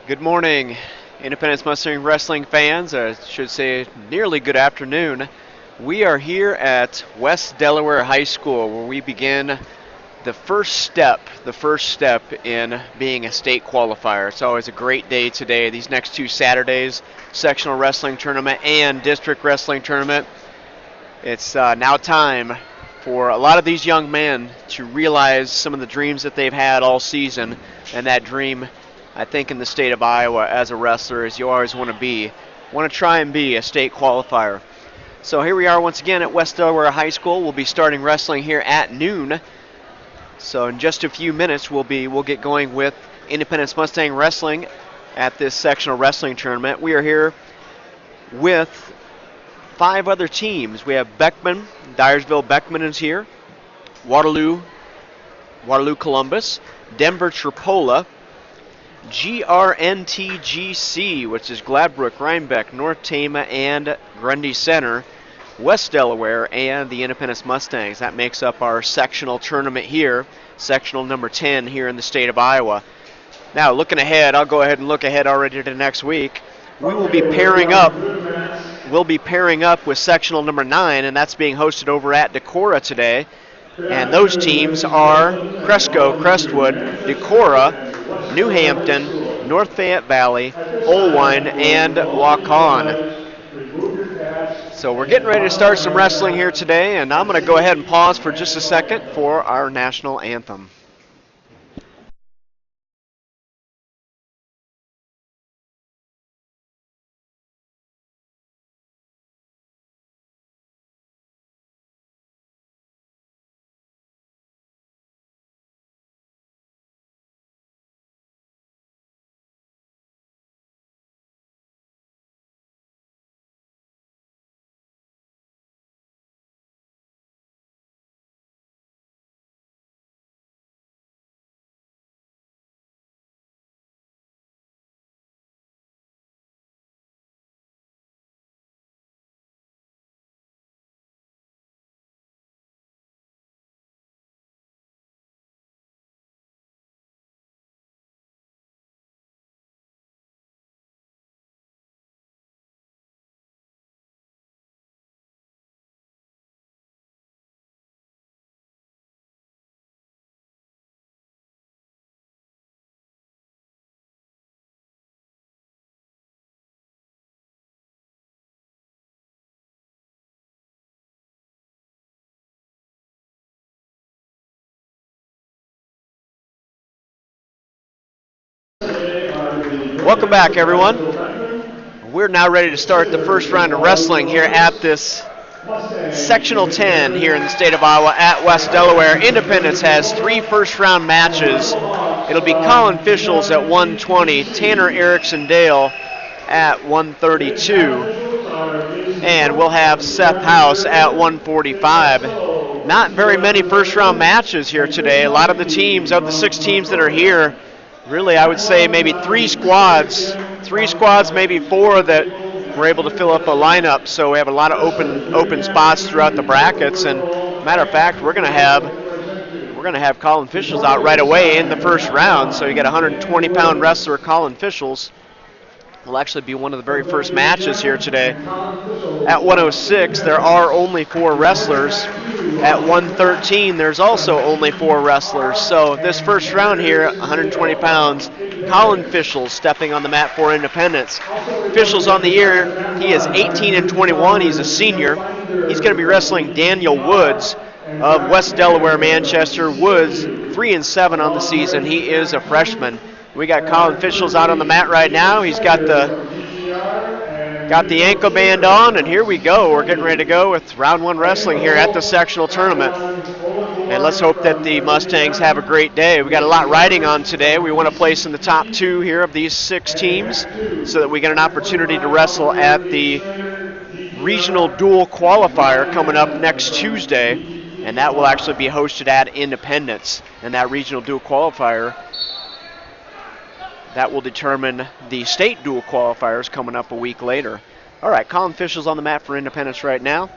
Good morning, Independence Mustang Wrestling fans. I should say nearly good afternoon. We are here at West Delaware High School where we begin the first step in being a state qualifier. It's always a great day today. These next two Saturdays, sectional wrestling tournament and district wrestling tournament. It's now time for a lot of these young men to realize some of the dreams that they've had all season, and that dream, I think, in the state of Iowa as a wrestler is you always want to try and be a state qualifier. So here we are once again at West Delaware High School. We'll be starting wrestling here at noon. So in just a few minutes we'll get going with Independence Mustang Wrestling at this sectional wrestling tournament. We are here with 5 other teams. We have Beckman, Dyersville Beckman is here, Waterloo Columbus, Denver Tripola, GRNTGC, which is Gladbrook, Rhinebeck, North Tama, and Grundy Center, West Delaware, and the Independence Mustangs. That makes up our sectional tournament here, sectional number 10 here in the state of Iowa. Now, looking ahead, I'll go ahead and look ahead already to next week. We'll be pairing up with sectional number 9, and that's being hosted over at Decorah today. And those teams are Cresco, Crestwood, Decorah, New Hampton, North Fayette Valley, Olwine, and Waukon. So we're getting ready to start some wrestling here today, and I'm going to go ahead and pause for just a second for our national anthem. Welcome back, everyone. We're now ready to start the first round of wrestling here at this sectional 10 here in the state of Iowa at West Delaware. Independence has 3 first-round matches. It'll be Colin Fischels at 120, Tanner Erickson Dale at 132, and we'll have Seth House at 145. Not very many first-round matches here today. A lot of the teams, of the 6 teams that are here, really, I would say maybe 3 squads, maybe 4 that were able to fill up a lineup. So we have a lot of open spots throughout the brackets. And matter of fact, we're going to have Colin Fischels out right away in the first round. So you got 120-pound wrestler Colin Fischels. Will actually be one of the very first matches here today. At 106, there are only 4 wrestlers. At 113, there's also only 4 wrestlers. So this first round here, 120 pounds, Colin Fischels stepping on the mat for Independence. Fischels on the year, he is 18 and 21. He's a senior. He's going to be wrestling Daniel Woods of West Delaware, Manchester. Woods, 3 and 7 on the season. He is a freshman. We got Colin Fischels out on the mat right now. He's got the ankle band on, and here we go. We're getting ready to go with round 1 wrestling here at the sectional tournament. And let's hope that the Mustangs have a great day. We got a lot riding on today. We want to place in the top 2 here of these 6 teams so that we get an opportunity to wrestle at the regional dual qualifier coming up next Tuesday, and that will actually be hosted at Independence. And that regional dual qualifier, that will determine the state dual qualifiers coming up a week later. All right, Colin Fischels on the mat for Independence right now.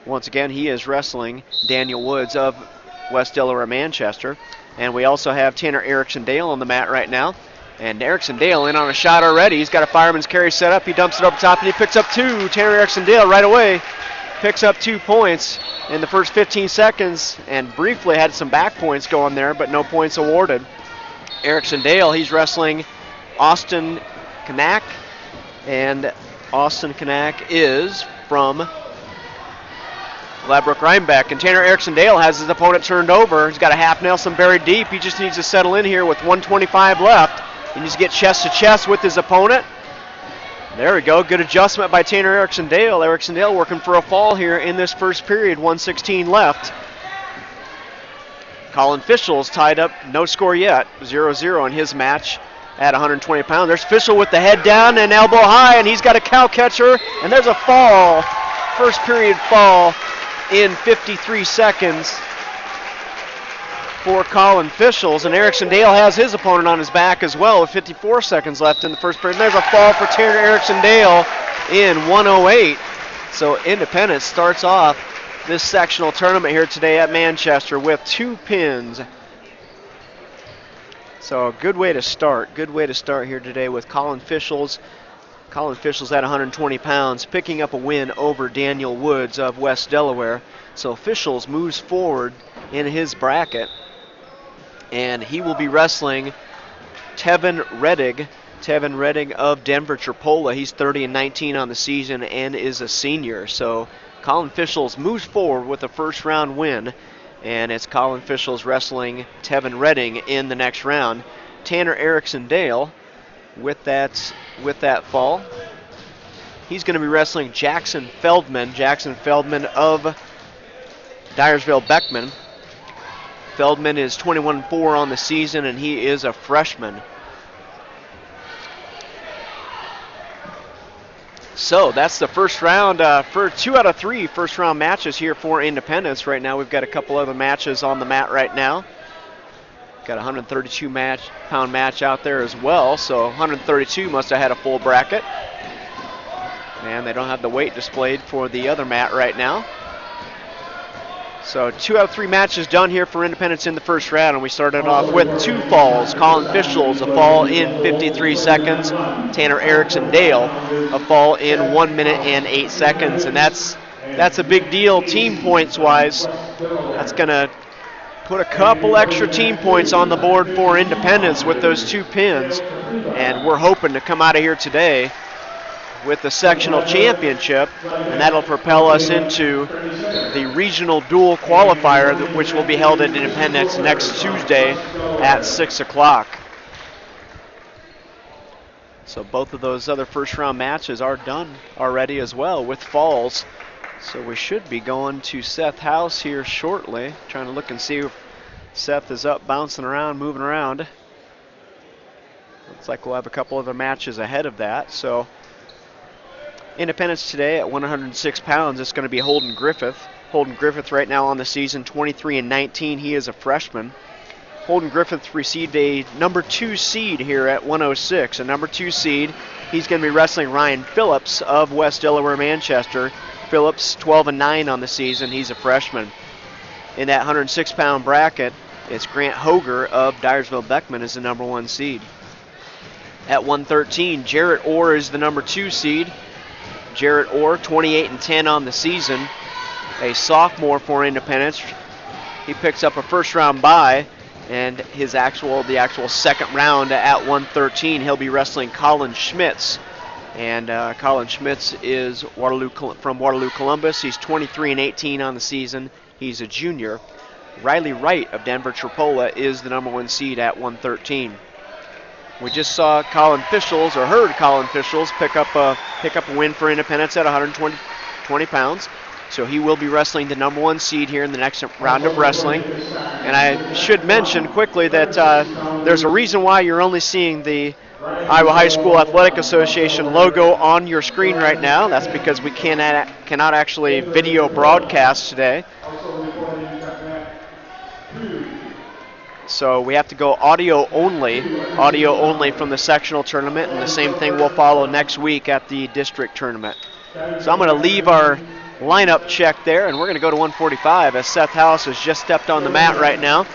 Once again, he is wrestling Daniel Woods of West Delaware, Manchester. And we also have Tanner Erickson Dale on the mat right now. And Erickson Dale in on a shot already. He's got a fireman's carry set up. He dumps it up top and he picks up 2. Tanner Erickson Dale right away picks up 2 points in the first 15 seconds and briefly had some back points going there, but no points awarded. Erickson Dale, he's wrestling Austin Kanak, and Austin Kanak is from Gladbrook Rhinebeck. And Tanner Erickson Dale has his opponent turned over. He's got a half Nelson buried deep. He just needs to settle in here with 1:25 left. He needs to get chest to chest with his opponent. There we go. Good adjustment by Tanner Erickson Dale. Erickson Dale working for a fall here in this first period. 1:16 left. Colin Fischel's tied up, no score yet, 0-0 in his match at 120 pounds. There's Fischel with the head down and elbow high, and he's got a cow catcher, and there's a fall. First period fall in 53 seconds for Colin Fischels, and Erickson Dale has his opponent on his back as well with 54 seconds left in the first period. And there's a fall for Tanner Erickson Dale in 1:08. So Independence starts off this sectional tournament here today at Manchester with 2 pins. So a good way to start here today with Colin Fischels. Colin Fischels at 120 pounds, picking up a win over Daniel Woods of West Delaware. So Fischels moves forward in his bracket, and he will be wrestling Tevin Reddig. Tevin Reddig of Denver Tripola. He's 30-19 on the season and is a senior. So Colin Fischels moves forward with a first round win, and it's Colin Fischels wrestling Tevin Redding in the next round. Tanner Erickson Dale with that fall. He's going to be wrestling Jackson Feldman. Jackson Feldman of Dyersville Beckman. Feldman is 21-4 on the season, and he is a freshman. So that's the first round for 2 out of 3 first round matches here for Independence. Right now we've got a couple other matches on the mat right now. Got a 132 pound match out there as well, so 132 must have had a full bracket. And they don't have the weight displayed for the other mat right now. So 2 out of 3 matches done here for Independence in the first round, and we started off with 2 falls. Colin Fischels, a fall in 53 seconds. Tanner Erickson Dale, a fall in 1 minute and 8 seconds. And that's a big deal team points wise. That's going to put a couple extra team points on the board for Independence with those 2 pins. And we're hoping to come out of here today with the sectional championship, and that'll propel us into the regional dual qualifier, which will be held at Independence next Tuesday at 6 o'clock. So both of those other first round matches are done already as well with falls. So we should be going to Seth House here shortly. Trying to look and see if Seth is up, bouncing around, moving around. Looks like we'll have a couple other matches ahead of that. So Independence today at 106 pounds, it's going to be Holden Griffith. Holden Griffith right now on the season, 23-19. He is a freshman. Holden Griffith received a number 2 seed here at 106. A number 2 seed. He's going to be wrestling Ryan Phillips of West Delaware Manchester. Phillips 12-9 on the season. He's a freshman. In that 106 pound bracket, it's Grant Hoger of Dyersville Beckman is the number 1 seed. At 113, Jarrett Orr is the number 2 seed. Jarrett Orr, 28-10 on the season, a sophomore for Independence. He picks up a first round bye, and the actual second round at 113, he'll be wrestling Colin Schmitz. And Colin Schmitz is from Waterloo, Columbus. He's 23-18 on the season. He's a junior. Riley Wright of Denver Tripola is the number 1 seed at 113. We just saw heard Colin Fischels pick up a win for Independence at 120 pounds. So he will be wrestling the number 1 seed here in the next round of wrestling. And I should mention quickly that there's a reason why you're only seeing the Iowa High School Athletic Association logo on your screen right now. That's because we cannot actually video broadcast today. So we have to go audio only from the sectional tournament, and the same thing will follow next week at the district tournament. So I'm going to leave our lineup check there, and we're going to go to 145 as Seth House has just stepped on the mat right now.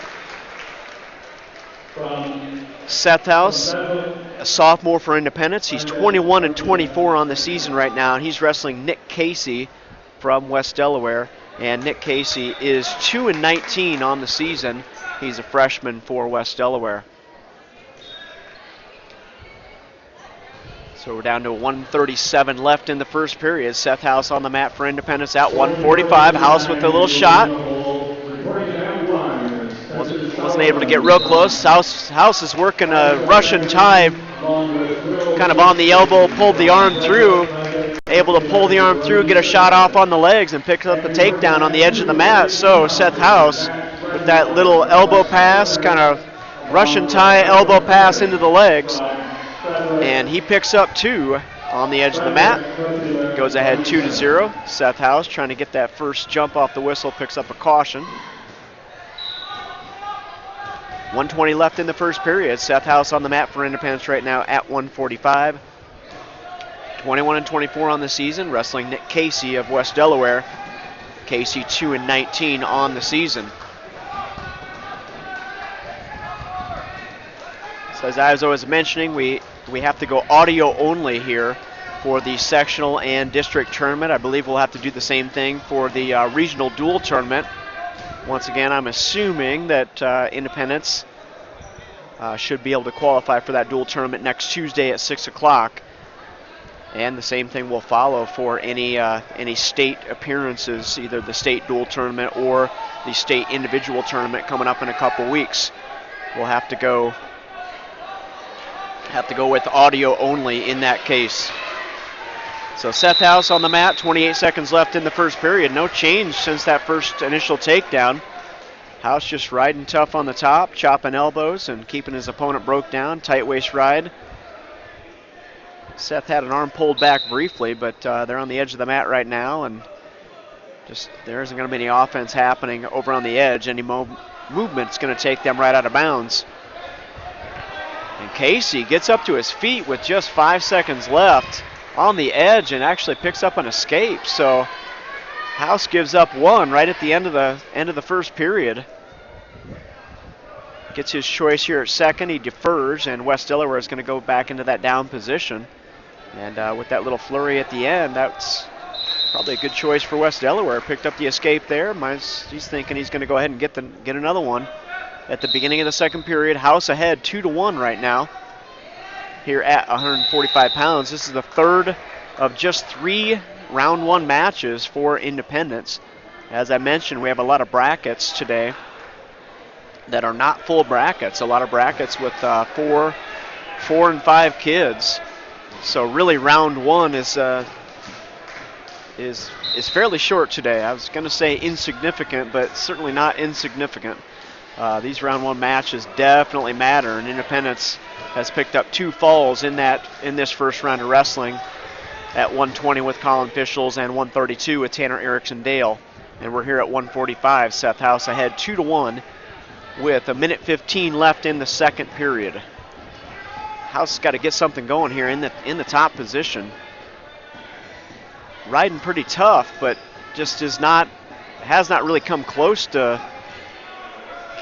Seth House, a sophomore for Independence. He's 21-24 on the season right now, and he's wrestling Nick Casey from West Delaware. And Nick Casey is 2-19 on the season. He's a freshman for West Delaware. So we're down to 1:37 left in the first period. Seth House on the mat for Independence at 1:45. House with a little shot. Wasn't able to get real close. House is working a Russian tie, kind of on the elbow, pulled the arm through. Able to pull the arm through, get a shot off on the legs, and pick up the takedown on the edge of the mat. So Seth House, with that little elbow pass, kind of Russian tie elbow pass into the legs, and he picks up 2 on the edge of the mat. Goes ahead 2-0. Seth House trying to get that first jump off the whistle, picks up a caution. 1:20 left in the first period. Seth House on the mat for Independence right now at 1:45. 21-24 on the season, wrestling Nick Casey of West Delaware. Casey 2-19 on the season. So as I was always mentioning, we have to go audio only here for the sectional and district tournament. I believe we'll have to do the same thing for the regional dual tournament. Once again, I'm assuming that Independence should be able to qualify for that dual tournament next Tuesday at 6 o'clock. And the same thing will follow for any state appearances, either the state dual tournament or the state individual tournament coming up in a couple weeks. We'll have to go with audio only in that case. So Seth House on the mat, 28 seconds left in the first period. No change since that first initial takedown. House just riding tough on the top, chopping elbows and keeping his opponent broke down. Tight waist ride. Seth had an arm pulled back briefly, but they're on the edge of the mat right now, and just there isn't going to be any offense happening over on the edge. Any movement's going to take them right out of bounds. And Casey gets up to his feet with just 5 seconds left on the edge and actually picks up an escape. So House gives up 1 right at the end of the first period. Gets his choice here at second. He defers, and West Delaware is going to go back into that down position. And with that little flurry at the end, that's probably a good choice for West Delaware. Picked up the escape there. He's thinking he's going to go ahead and get another one at the beginning of the second period. House ahead 2-1 right now here at 145 pounds. This is the third of just 3 round 1 matches for Independence. As I mentioned, we have a lot of brackets today that are not full brackets. A lot of brackets with 4 and 5 kids. So really round 1 is fairly short today. I was going to say insignificant, but certainly not insignificant. These round 1 matches definitely matter, and Independence has picked up 2 falls in this first round of wrestling at 120 with Colin Fischels and 132 with Tanner Erickson Dale. And we're here at 145. Seth House ahead 2-1 with 1:15 left in the second period. House has got to get something going here in the top position. Riding pretty tough, but just has not really come close to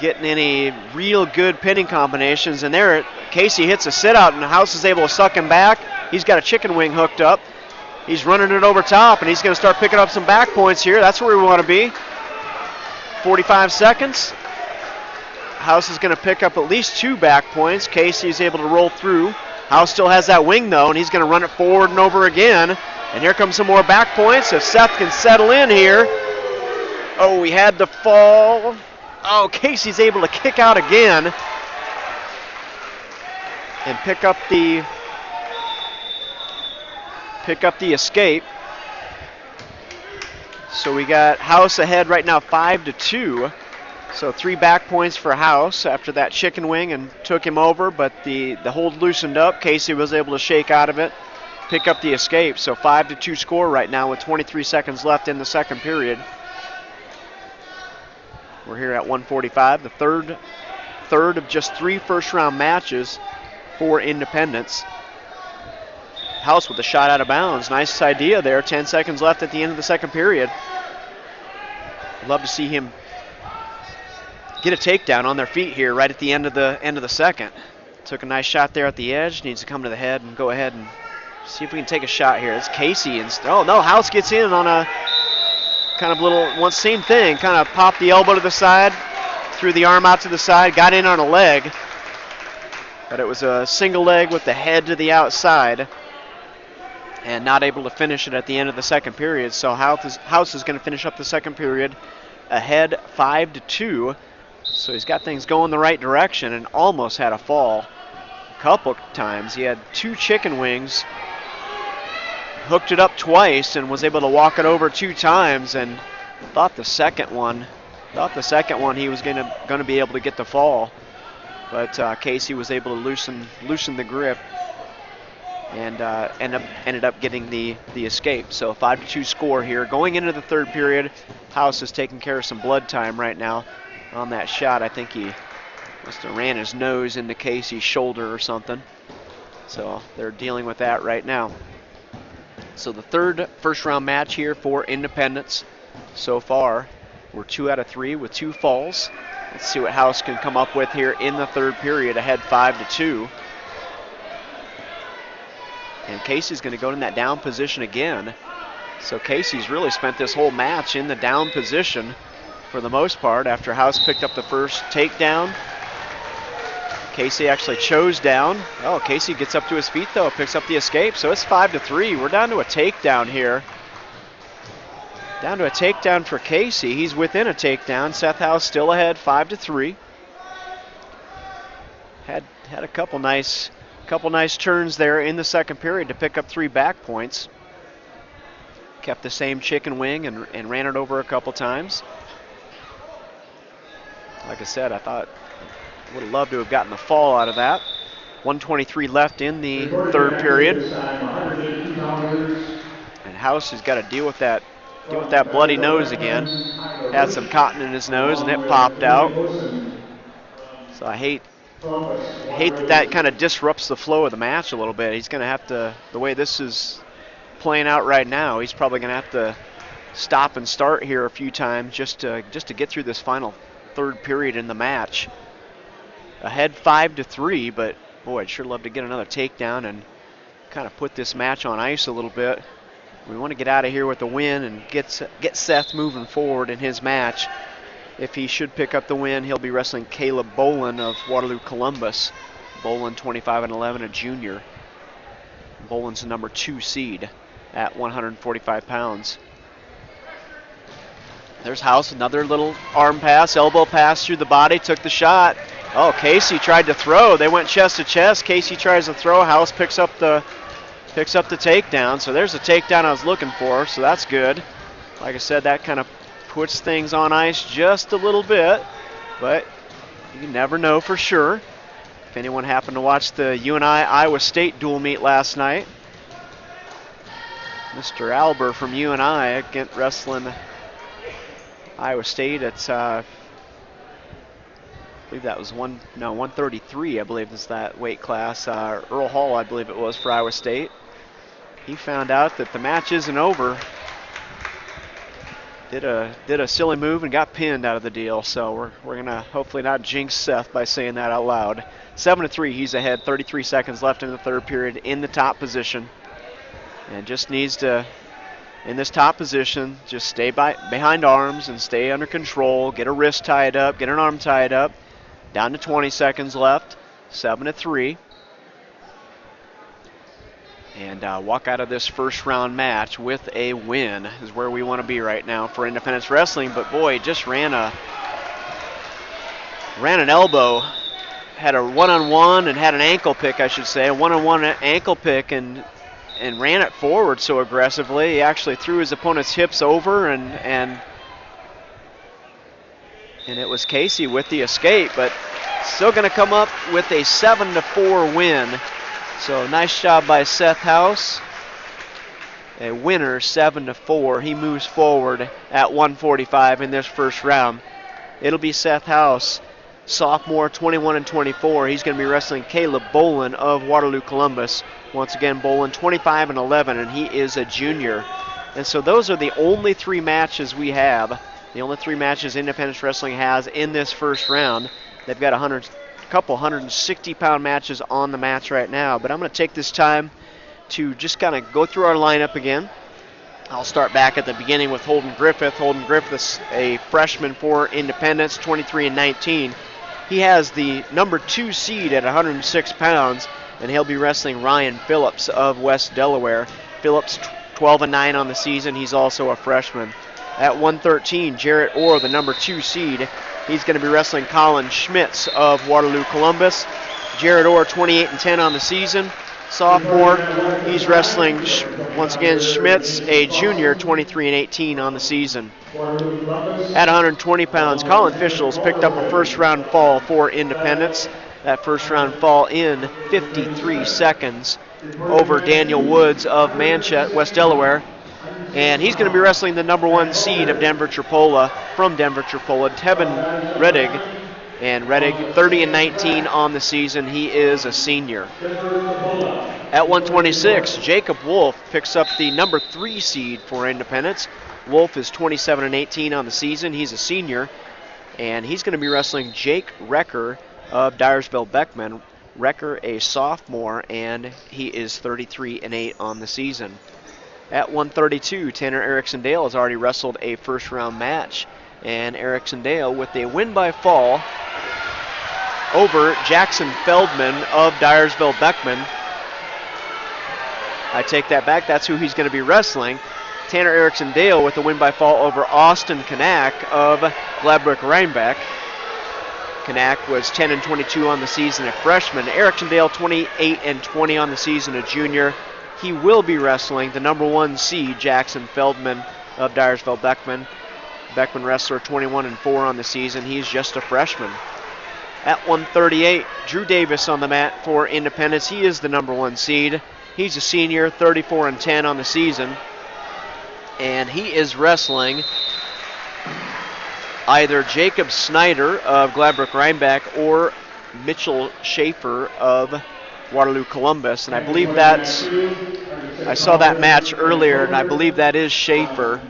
getting any real good pinning combinations. And there, Casey hits a sit out, and House is able to suck him back. He's got a chicken wing hooked up. He's running it over top, and he's going to start picking up some back points here. That's where we want to be. 45 seconds. House is going to pick up at least 2 back points. Casey is able to roll through. House still has that wing, though, and he's going to run it forward and over again. And here comes some more back points. If Seth can settle in here. Oh, we had the fall. Oh, Casey's able to kick out again and pick up the escape. So we got House ahead right now 5-2. So 3 back points for House after that chicken wing and took him over, but the hold loosened up. Casey was able to shake out of it, pick up the escape. So 5-2 score right now with 23 seconds left in the second period. We're here at 145, the third of just 3 first-round matches for Independence. House with a shot out of bounds. Nice idea there. 10 seconds left at the end of the second period. Love to see him get a takedown on their feet here right at the end of the second. Took a nice shot there at the edge. Needs to come to the head and go ahead and see if we can take a shot here. It's Casey. And oh, no, House gets in on a kind of same thing. Kind of popped the elbow to the side, threw the arm out to the side, got in on a leg. But it was a single leg with the head to the outside and not able to finish it at the end of the second period. So House is going to finish up the second period ahead 5-2. So he's got things going the right direction and almost had a fall a couple times. He had 2 chicken wings, hooked it up twice and was able to walk it over 2 times, and thought the second one he was going to be able to get the fall. But Casey was able to loosen the grip and ended up getting the escape. So 5-2 score here. Going into the third period, House is taking care of some blood time right now on that shot. I think he must have ran his nose into Casey's shoulder or something. So they're dealing with that right now. So the third first round match here for Independence so far. We're 2 out of 3 with 2 falls. Let's see what House can come up with here in the third period, ahead 5-2. And Casey's going to go in that down position again. So Casey's really spent this whole match in the down position for the most part after House picked up the first takedown. Casey actually chose down. Oh, Casey gets up to his feet though, picks up the escape. So it's 5-3. We're down to a takedown here. Down to a takedown for Casey. He's within a takedown. Seth House still ahead, 5-3. Had a couple nice turns there in the second period to pick up 3 back points. Kept the same chicken wing and ran it over a couple times. Like I said, I thought would have loved to have gotten the fall out of that. 1:23 left in the third period. And House has got to deal with that bloody nose again. Had some cotton in his nose and it popped out. So I hate that kind of disrupts the flow of the match a little bit. He's going to have to, the way this is playing out right now, he's probably going to have to stop and start here a few times just to get through this final third period in the match. Ahead 5-3, but boy, I'd sure love to get another takedown and kind of put this match on ice a little bit. We want to get out of here with a win and get Seth moving forward in his match. If he should pick up the win, he'll be wrestling Caleb Bolin of Waterloo Columbus. Bolin 25-11, a junior. Bolin's the number 2 seed at 145 pounds. There's House, another little arm pass, elbow pass through the body, took the shot. Oh, Casey tried to throw. They went chest to chest. Casey tries to throw. House picks up the takedown. So there's the takedown I was looking for, so that's good. Like I said, that kind of puts things on ice just a little bit, but you never know for sure. If anyone happened to watch the UNI Iowa State dual meet last night, Mr. Albert from UNI against wrestling Iowa State at I believe that was 133, I believe is that weight class. Earl Hall, I believe it was, for Iowa State. He found out that the match isn't over. Did a silly move and got pinned out of the deal. So we're gonna hopefully not jinx Seth by saying that out loud. 7-3, he's ahead. 33 seconds left in the third period in the top position, and just needs to, in this top position, just stay behind arms and stay under control. Get a wrist tied up, get an arm tied up. Down to 20 seconds left. 7-3. And walk out of this first round match with a win is where we want to be right now for Independence Wrestling. But boy, just ran an elbow, had a one-on-one and had an ankle pick, I should say, a one-on-one ankle pick, and ran it forward so aggressively. He actually threw his opponent's hips over, and it was Casey with the escape, but still going to come up with a 7-4 win. So nice job by Seth House. A winner, 7-4. He moves forward at 145 in this first round. It'll be Seth House, sophomore, 21-24. He's going to be wrestling Caleb Bolin of Waterloo Columbus. Once again, Bolin 25-11, and he is a junior. And so those are the only 3 matches we have. The only 3 matches Independence Wrestling has in this first round. They've got couple 160-pound matches on the mats right now. But I'm going to take this time to just kind of go through our lineup again. I'll start back at the beginning with Holden Griffith. Holden Griffith's a freshman for Independence, 23-19. He has the number 2 seed at 106 pounds, and he'll be wrestling Ryan Phillips of West Delaware. Phillips 12-9 on the season. He's also a freshman. At 113, Jarrett Orr, the number 2 seed. He's going to be wrestling Colin Schmitz of Waterloo Columbus. Jarrett Orr, 28-10 on the season. Sophomore, he's wrestling, once again, Schmitz, a junior, 23-18 on the season. At 120 pounds, Colin Fischels picked up a first-round fall for Independence. That first-round fall in 53 seconds over Daniel Woods of Manchette, West Delaware. And he's going to be wrestling the number 1 seed of Denver Tripola, from Denver Tripola, Tevin Reddig. And Reddig, 30-19 on the season. He is a senior. At 126, Jacob Wolf picks up the number 3 seed for Independence. Wolf is 27-18 on the season. He's a senior. And he's going to be wrestling Jake Recker of Dyersville-Beckman. Recker, a sophomore, and he is 33-8 on the season. At 132, Tanner Erickson-Dale has already wrestled a first-round match. And Erickson-Dale with a win by fall over Jackson Feldman of Dyersville-Beckman. I take that back. That's who he's going to be wrestling. Tanner Erickson-Dale with a win by fall over Austin Kanak of Gladbrook-Rhinebeck. Kanak was 10-22 on the season, a freshman. Erickson-Dale 28-20 on the season, a junior. He will be wrestling the number 1 seed, Jackson Feldman of Dyersville-Beckman. Beckman wrestler, 21-4 on the season. He's just a freshman. At 138, Drew Davis on the mat for Independence. He is the number 1 seed. He's a senior, 34-10 on the season. And he is wrestling either Jacob Snyder of Gladbrook-Rhinebeck or Mitchell Schaefer of Waterloo Columbus. And I believe I saw that match earlier, and I believe that is Schaefer.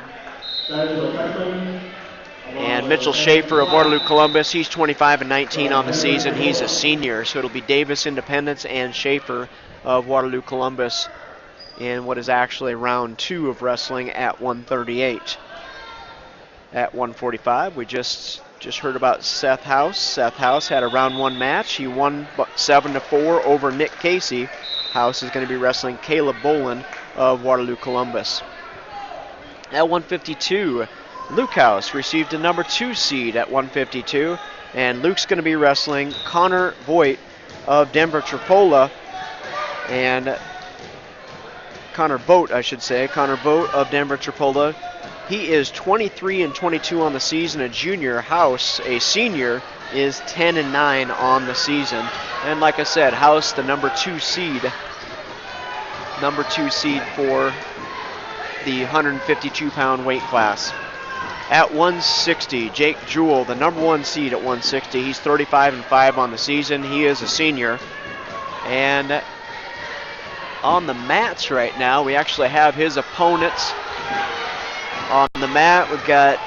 And Mitchell Schaefer of Waterloo Columbus, he's 25-19 on the season. He's a senior, so it'll be Davis Independence and Schaefer of Waterloo Columbus in what is actually round 2 of wrestling at 138. At 145, we just heard about Seth House. Seth House had a round 1 match. He won 7-4 over Nick Casey. House is going to be wrestling Caleb Bolin of Waterloo Columbus. At 152, Luke House received a number 2 seed at 152, and Luke's going to be wrestling Connor Voigt of Denver Tripola, and Connor Vogt of Denver Tripola. He is 23-22 on the season, a junior. House, a senior, is 10-9 on the season. And like I said, House, the number 2 seed for the 152-pound weight class. At 160, Jake Jewell, the number 1 seed at 160. He's 35-5 on the season. He is a senior. And on the mats right now, we actually have his opponents on the mat. We've got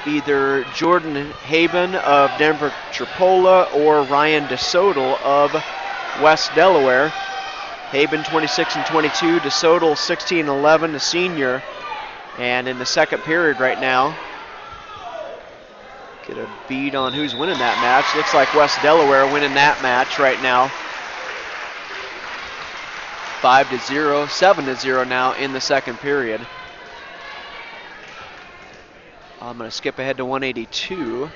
either Jordan Haben of Denver Tripola or Ryan DeSoto of West Delaware. Haben 26-22, DeSoto 16-11, a senior. And in the second period right now, get a beat on who's winning that match. Looks like West Delaware winning that match right now. 5-0, 7-0 now in the second period. I'm going to skip ahead to 182.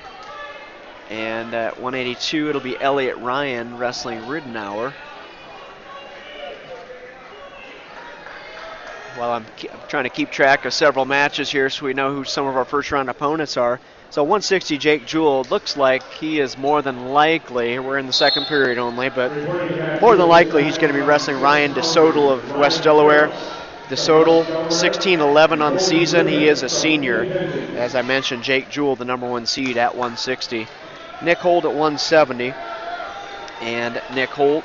And at 182, it'll be Elliot Ryan wrestling Ridenour. While I'm trying to keep track of several matches here so we know who some of our first round opponents are. So 160, Jake Jewell, looks like he is more than likely, we're in the second period only, but more than likely he's going to be wrestling Ryan DeSoto of West Delaware. DeSoto, 16-11 on the season. He is a senior. As I mentioned, Jake Jewell, the number 1 seed at 160. Nick Holt at 170. And Nick Holt,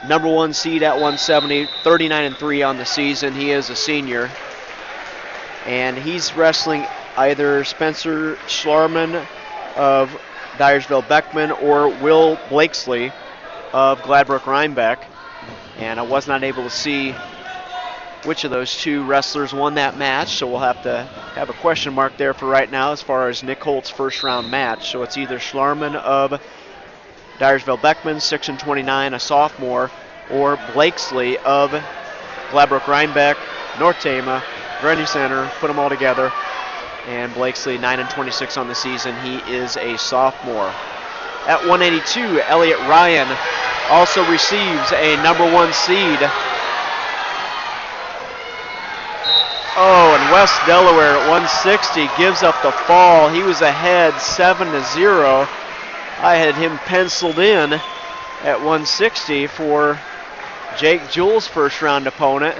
number 1 seed at 170, 39-3 on the season. He is a senior. And he's wrestling either Spencer Schlarman of Dyersville Beckman or Will Blakesley of Gladbrook Rhinebeck. And I was not able to see which of those two wrestlers won that match, so we'll have to have a question mark there for right now as far as Nick Holt's first round match. So it's either Schlarman of Dyersville Beckman, Section 29, a sophomore, or Blakesley of Gladbrook Rhinebeck, North Tama, Grundy Center, put them all together. And Blakesley 9-26 on the season. He is a sophomore. At 182, Elliot Ryan also receives a #1 seed. Oh, and West Delaware at 160 gives up the fall. He was ahead 7-0. I had him penciled in at 160 for Jake Jewell's first round opponent.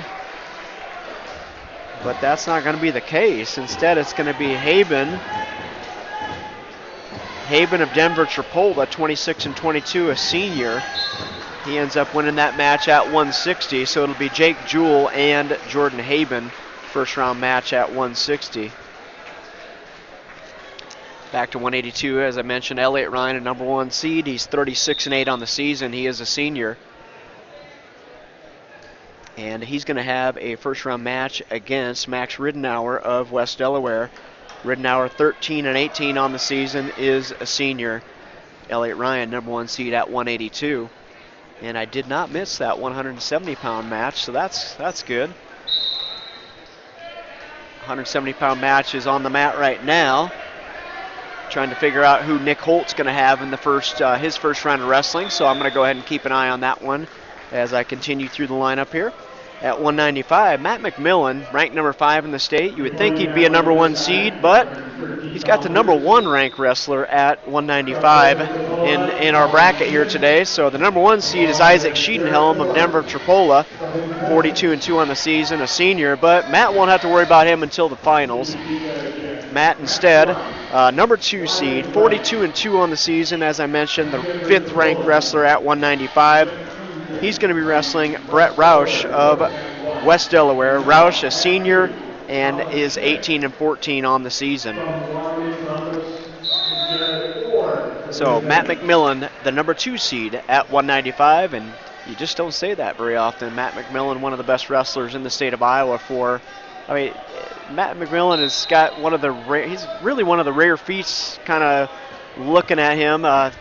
But that's not going to be the case. Instead, it's going to be Haben of Denver Tripola, 26-22, a senior. He ends up winning that match at 160, so it'll be Jake Jewell and Jordan Haben, first round match at 160. Back to 182, as I mentioned, Elliot Ryan, a #1 seed. He's 36-8 on the season. He is a senior. And he's going to have a first-round match against Max Ridenour of West Delaware. Ridenour, 13-18 on the season, is a senior. Elliot Ryan, #1 seed at 182. And I did not miss that 170-pound match, so that's good. 170-pound match is on the mat right now. Trying to figure out who Nick Holt's going to have in the his first round of wrestling, so I'm going to go ahead and keep an eye on that one as I continue through the lineup here. At 195, Matt McMillan, ranked #5 in the state. You would think he'd be a #1 seed, but he's got the #1 ranked wrestler at 195 in our bracket here today. So the #1 seed is Isaac Schiedenhelm of Denver Tripola, 42-2 on the season, a senior, but Matt won't have to worry about him until the finals. Matt instead, #2 seed, 42-2 on the season, as I mentioned, the 5th ranked wrestler at 195. He's going to be wrestling Brett Roush of West Delaware. Roush, a senior, and is 18-14 on the season. So Matt McMillan, the #2 seed at 195, and you just don't say that very often. Matt McMillan, one of the best wrestlers in the state of Iowa Matt McMillan has got he's really one of the rare feats, kind of looking at him. A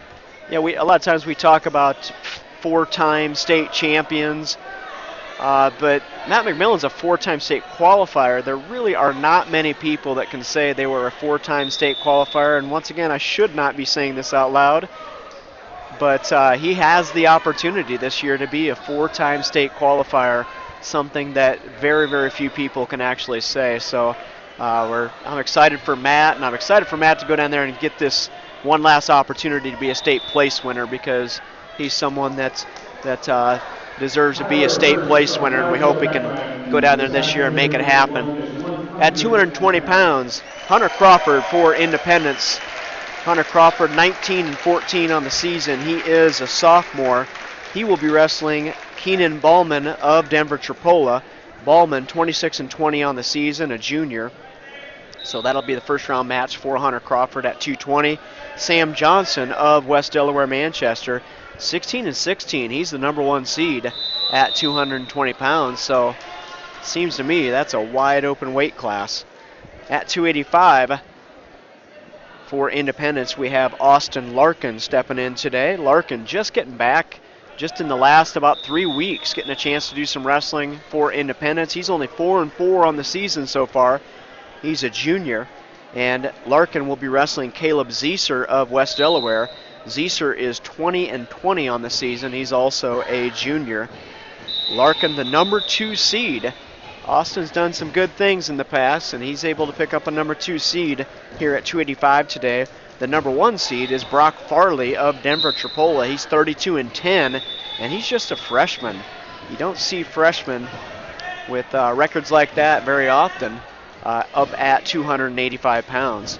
lot of times we talk about 4-time state champions, but Matt McMillan's a 4-time state qualifier. There really are not many people that can say they were a 4-time state qualifier, and once again, I should not be saying this out loud, but he has the opportunity this year to be a 4-time state qualifier, something that very, very few people can actually say. So I'm excited for Matt, and I'm excited for Matt to go down there and get this one last opportunity to be a state place winner, because he's someone that deserves to be a state place winner, and we hope he can go down there this year and make it happen. At 220 pounds, Hunter Crawford for Independence. Hunter Crawford, 19-14 on the season. He is a sophomore. He will be wrestling Keenan Ballman of Denver Tripola. Ballman, 26-20 on the season, a junior. So that'll be the first round match for Hunter Crawford at 220. Sam Johnson of West Delaware Manchester, 16-16. He's the #1 seed at 220 pounds. So seems to me that's a wide open weight class. At 285 for Independence, we have Austin Larkin stepping in today. Larkin just getting back, just in the last about 3 weeks, getting a chance to do some wrestling for Independence. He's only 4-4 on the season so far. He's a junior, and Larkin will be wrestling Caleb Zieser of West Delaware. Zieser is 20-20 on the season. He's also a junior. Larkin, the #2 seed. Austin's done some good things in the past, and he's able to pick up a #2 seed here at 285 today. The #1 seed is Brock Farley of Denver Tripola. He's 32-10, and he's just a freshman. You don't see freshmen with records like that very often, up at 285 pounds.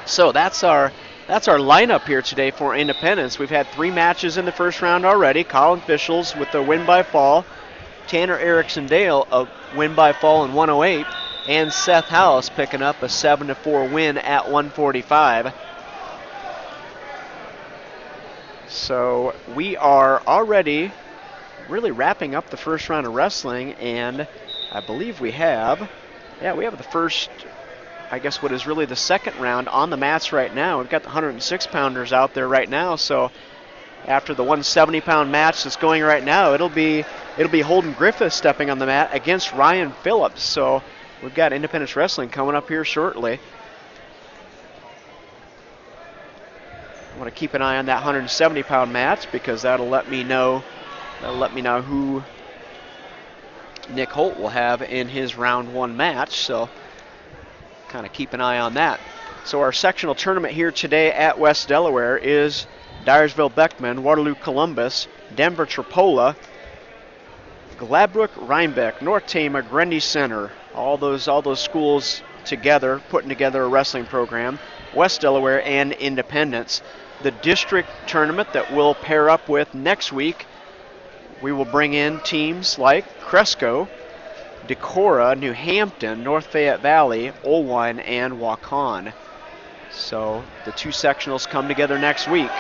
So that's our lineup here today for Independence. We've had 3 matches in the first round already. Colin Fischels with the win by fall, Tanner Erickson Dale a win by fall in 108, and Seth House picking up a 7-4 win at 145. So we are already really wrapping up the first round of wrestling, and I believe we have the first, I guess what is really the second round on the mats right now. We've got the 106-pounders out there right now, so after the 170-pound match that's going right now, it'll be Holden Griffith stepping on the mat against Ryan Phillips. So we've got Independence Wrestling coming up here shortly. I want to keep an eye on that 170-pound match because that'll let me know who Nick Holt will have in his round 1 match. So kind of keep an eye on that. So our sectional tournament here today at West Delaware is Dyersville Beckman, Waterloo Columbus, Denver Tripola, Gladbrook Rhinebeck, North Tama, Grundy Center. All those schools together, putting together a wrestling program. West Delaware and Independence. The district tournament that we'll pair up with next week, we will bring in teams like Cresco, Decorah, New Hampton, North Fayette Valley, Olwine, and Waukon. So the 2 sectionals come together next week.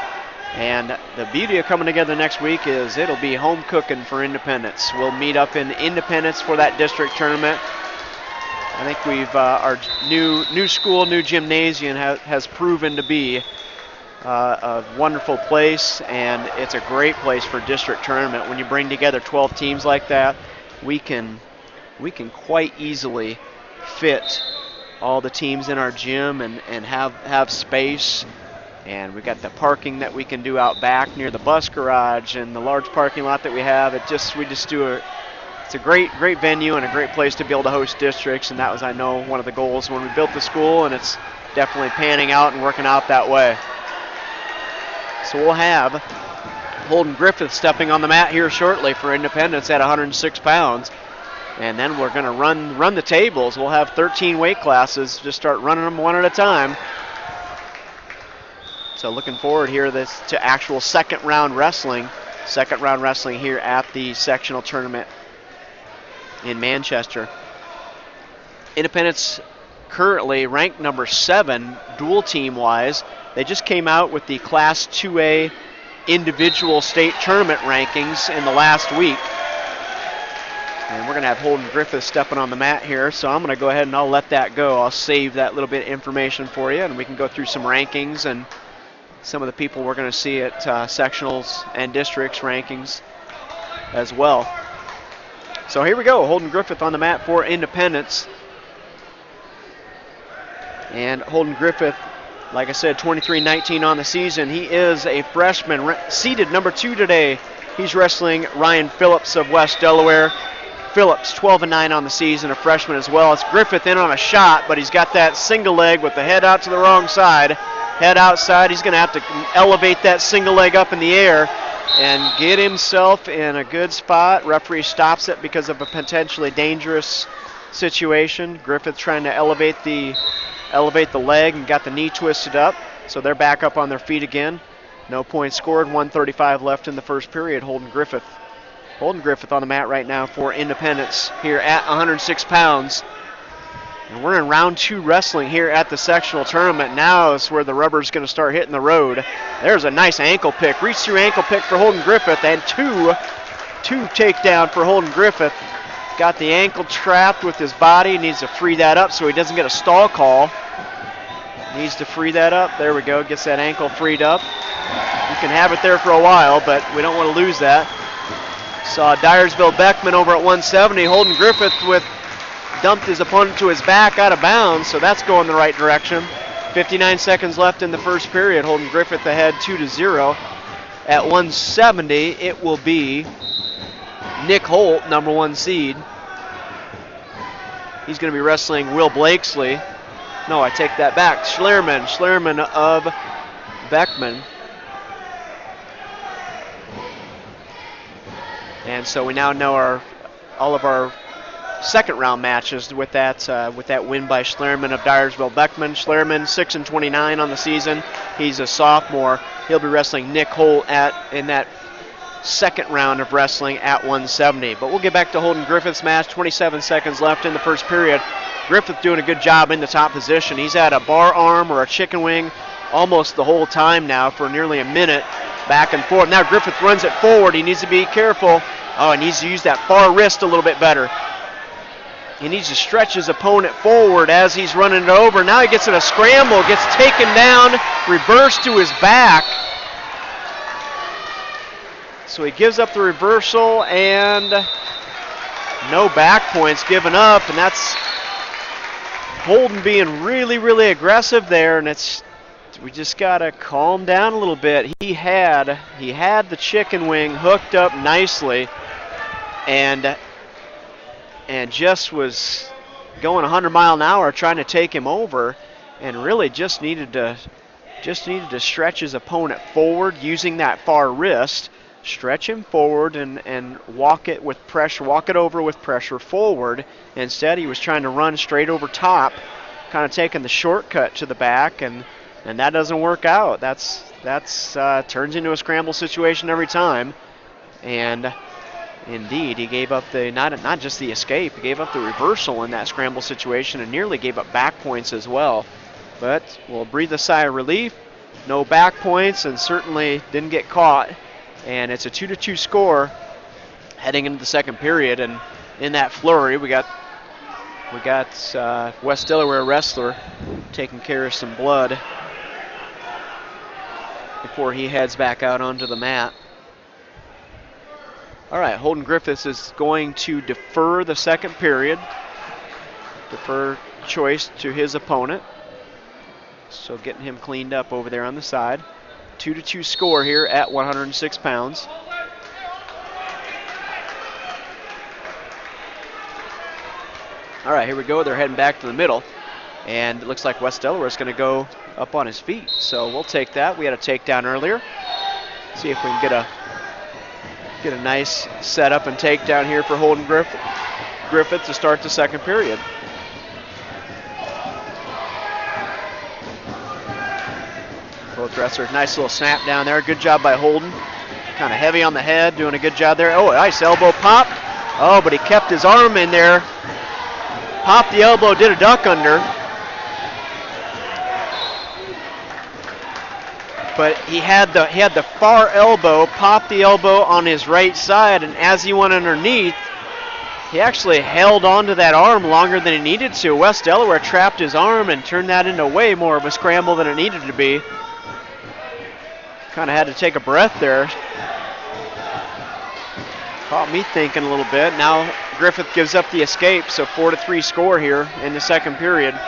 And the beauty of coming together next week is it'll be home cooking for Independence. We'll meet up in Independence for that district tournament. I think we've our new school, new gymnasium has proven to be a wonderful place, and it's a great place for district tournament. When you bring together 12 teams like that, we can quite easily fit all the teams in our gym and have space. And we got the parking that we can do out back near the bus garage and the large parking lot that we have. It's a great venue and a great place to be able to host districts, and that was, I know, one of the goals when we built the school, and it's definitely panning out and working out that way. So we'll have Holden Griffith stepping on the mat here shortly for Independence at 106 pounds. And then we're going to run the tables. We'll have 13 weight classes, just start running them one at a time. So looking forward here to actual second round wrestling here at the sectional tournament in Manchester. Independence currently ranked number 7 dual team wise. They just came out with the Class 2A individual state tournament rankings in the last week. And we're going to have Holden Griffith stepping on the mat here, so I'm going to go ahead and I'll let that go. I'll save that little bit of information for you, and we can go through some rankings and some of the people we're going to see at sectionals and districts rankings as well. So here we go, Holden Griffith on the mat for Independence. And Holden Griffith, like I said, 23-19 on the season. He is a freshman, seeded number 2 today. He's wrestling Ryan Phillips of West Delaware. Phillips, 12-9 on the season, a freshman as well. It's Griffith in on a shot, but he's got that single leg with the head out to the wrong side. Head outside, he's going to have to elevate that single leg up in the air and get himself in a good spot. Referee stops it because of a potentially dangerous situation. Griffith trying to elevate the leg and got the knee twisted up. So they're back up on their feet again. No points scored, 1:35 left in the first period. Holden Griffith on the mat right now for Independence here at 106 pounds. And we're in round 2 wrestling here at the sectional tournament. Now is where the rubber's going to start hitting the road. There's a nice ankle pick. Reach through ankle pick for Holden Griffith, and two takedown for Holden Griffith. Got the ankle trapped with his body. Needs to free that up so he doesn't get a stall call. Needs to free that up. There we go. Gets that ankle freed up. You can have it there for a while, but we don't want to lose that. Saw Dyersville Beckman over at 170. Holden Griffith dumped his opponent to his back out of bounds, so that's going the right direction. 59 seconds left in the first period. Holden Griffith ahead 2-0. At 170, it will be Nick Holt, number 1 seed. He's going to be wrestling Will Blakesley. No, I take that back. Schlerman of Beckman. And so we now know all of our second round matches with that win by Schlerman of Dyersville Beckman. Schlerman 6-29 on the season. He's a sophomore. He'll be wrestling Nick Holt in that second round of wrestling at 170. But we'll get back to Holden Griffith's match. 27 seconds left in the first period. Griffith doing a good job in the top position. He's had a bar arm or a chicken wing almost the whole time now for nearly a minute. back and forth. Now Griffith runs it forward. He needs to be careful. Oh, he needs to use that far wrist a little bit better. He needs to stretch his opponent forward as he's running it over. Now he gets in a scramble, gets taken down, reversed to his back. So he gives up the reversal and no back points given up, and that's Holden being really, really aggressive there, and we just gotta calm down a little bit. He had the chicken wing hooked up nicely, and just was going 100 miles an hour trying to take him over, and really just needed to stretch his opponent forward using that far wrist. Stretch him forward and walk it with pressure, walk it over with pressure forward. Instead, he was trying to run straight over top, kind of taking the shortcut to the back, and that doesn't work out. That's turns into a scramble situation every time. And indeed, he gave up the not just the escape, he gave up the reversal in that scramble situation and nearly gave up back points as well. But we'll breathe a sigh of relief. No back points, and certainly didn't get caught. And it's a 2-2 score heading into the second period. And in that flurry, we got West Delaware wrestler taking care of some blood before he heads back out onto the mat. All right, Holden Griffiths is going to defer the second period. Defer choice to his opponent. So getting him cleaned up over there on the side. 2-2 score here at 106 pounds. All right, here we go. They're heading back to the middle. And it looks like West Delaware is going to go up on his feet. So we'll take that. We had a takedown earlier. See if we can get a nice setup and takedown here for Holden Griffith to start the second period. Both wrestlers, nice little snap down there. Good job by Holden. Kind of heavy on the head, doing a good job there. Oh, nice elbow pop. Oh, but he kept his arm in there. Popped the elbow, did a duck under. But he had the far elbow, popped the elbow on his right side, and as he went underneath, he actually held onto that arm longer than he needed to. West Delaware trapped his arm and turned that into way more of a scramble than it needed to be. Kind of had to take a breath there. Caught me thinking a little bit. Now Griffith gives up the escape, so 4-3 score here in the second period.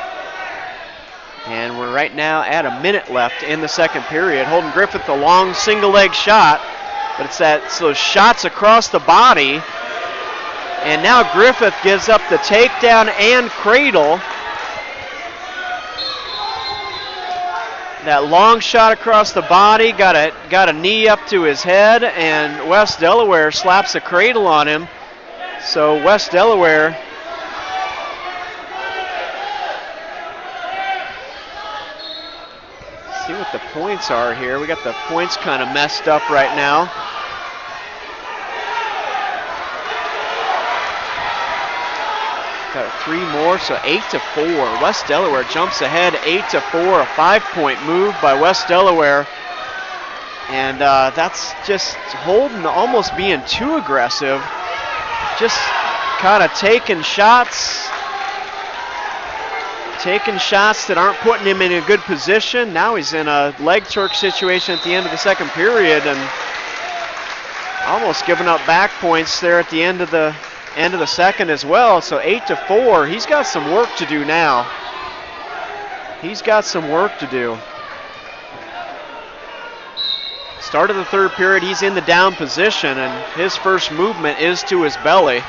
And we're right now at a minute left in the second period. Holden Griffith, a long single leg shot, but it's those shots across the body. And now Griffith gives up the takedown and cradle. That long shot across the body, got a knee up to his head, and West Delaware slaps a cradle on him. So West Delaware see what the points are here. We got the points kind of messed up right now. Got 3 more, so 8-4. West Delaware jumps ahead 8-4. A 5-point move by West Delaware. And that's just Holden almost being too aggressive. Just kind of taking shots that aren't putting him in a good position. Now he's in a leg torque situation at the end of the second period and almost giving up back points there at the end of the second as well. So 8-4. He's got some work to do now. He's got some work to do. Start of the third period, he's in the down position, and his first movement is to his belly.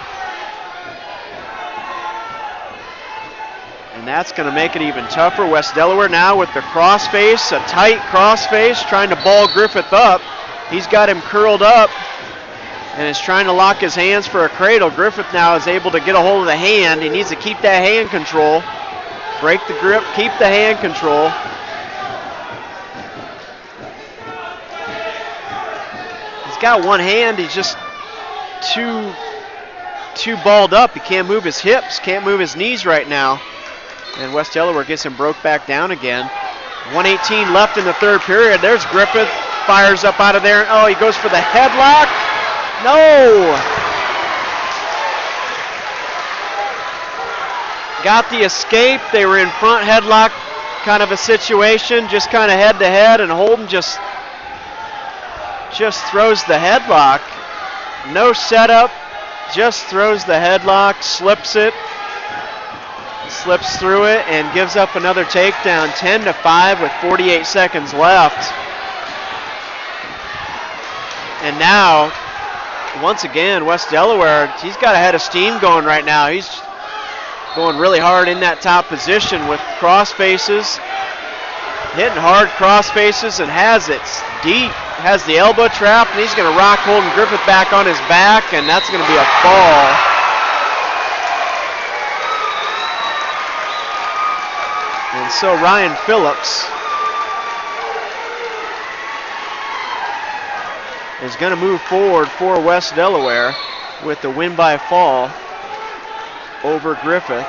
And that's going to make it even tougher. West Delaware now with the crossface, a tight crossface, trying to ball Griffith up. He's got him curled up and is trying to lock his hands for a cradle. Griffith now is able to get a hold of the hand. He needs to keep that hand control. Break the grip, keep the hand control. He's got one hand, he's just too balled up. He can't move his hips, can't move his knees right now. And West Delaware gets him broke back down again. 1:18 left in the third period. There's Griffith fires up out of there. Oh, he goes for the headlock. No. Got the escape. They were in front headlock kind of a situation, just kind of head to head, and Holden just throws the headlock. No setup, just throws the headlock, slips it, slips through it, and gives up another takedown. 10-5 with 48 seconds left. And now, once again, West Delaware, he's got a head of steam going right now. He's going really hard in that top position with cross faces, hitting hard cross faces, and has it deep. Has the elbow trap, and he's going to rock Holden Griffith back on his back, and that's going to be a fall. And so Ryan Phillips is going to move forward for West Delaware with the win by fall over Griffith.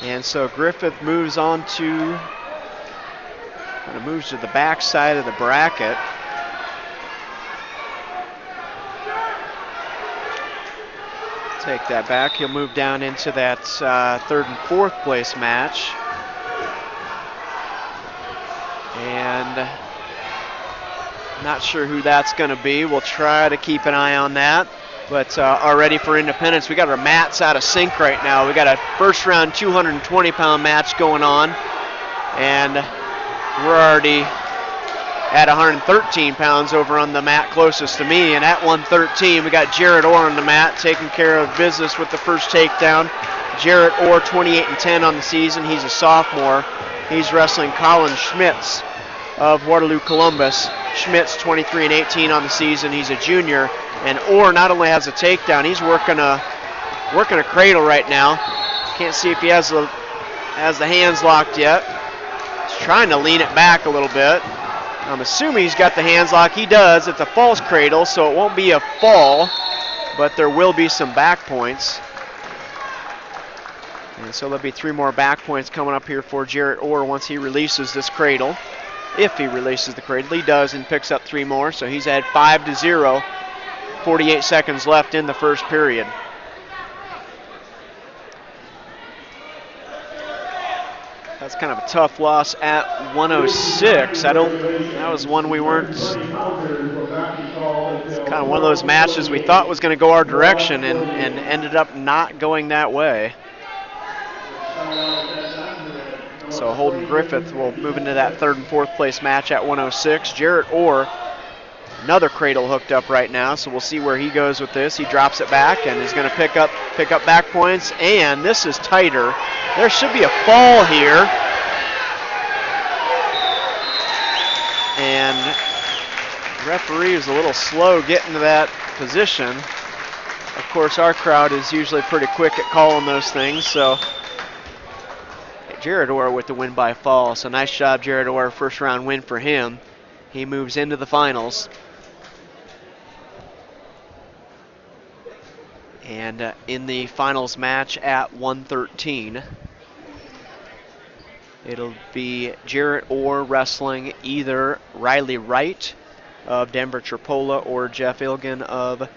And so Griffith moves on to, kind of moves to the back side of the bracket. Take that back. He'll move down into that third and fourth place match. And not sure who that's going to be. We'll try to keep an eye on that. But already for Independence, we got our mats out of sync right now. We got a first round 220-pound match going on. And we're already at 113 pounds over on the mat closest to me. And at 113, we got Jarrett Orr on the mat taking care of business with the first takedown. Jarrett Orr, 28-10 on the season. He's a sophomore. He's wrestling Colin Schmitz of Waterloo Columbus. Schmitz, 23-18 on the season. He's a junior. And Orr not only has a takedown, he's working a cradle right now. Can't see if he has the hands locked yet. He's trying to lean it back a little bit. I'm assuming he's got the hands locked. He does. It's a false cradle, so it won't be a fall, but there will be some back points. And so there'll be 3 more back points coming up here for Jarrett Orr once he releases this cradle. If he releases the cradle, he does, and picks up 3 more, so he's at 5-0. 48 seconds left in the first period. That's kind of a tough loss at 106. That was one we weren't, it's kind of one of those matches we thought was going to go our direction and ended up not going that way. So Holden Griffith will move into that third and fourth place match at 106. Jarrett Orr, another cradle hooked up right now, so we'll see where he goes with this. He drops it back and is going to pick up back points, and this is tighter. There should be a fall here. And the referee is a little slow getting to that position. Of course, our crowd is usually pretty quick at calling those things, so Jarrett Orr with the win by fall. So nice job, Jarrett Orr. First round win for him. He moves into the finals. And in the finals match at 113, it'll be Jarrett Orr wrestling either Riley Wright of Denver Tripola or Jeff Ilgen of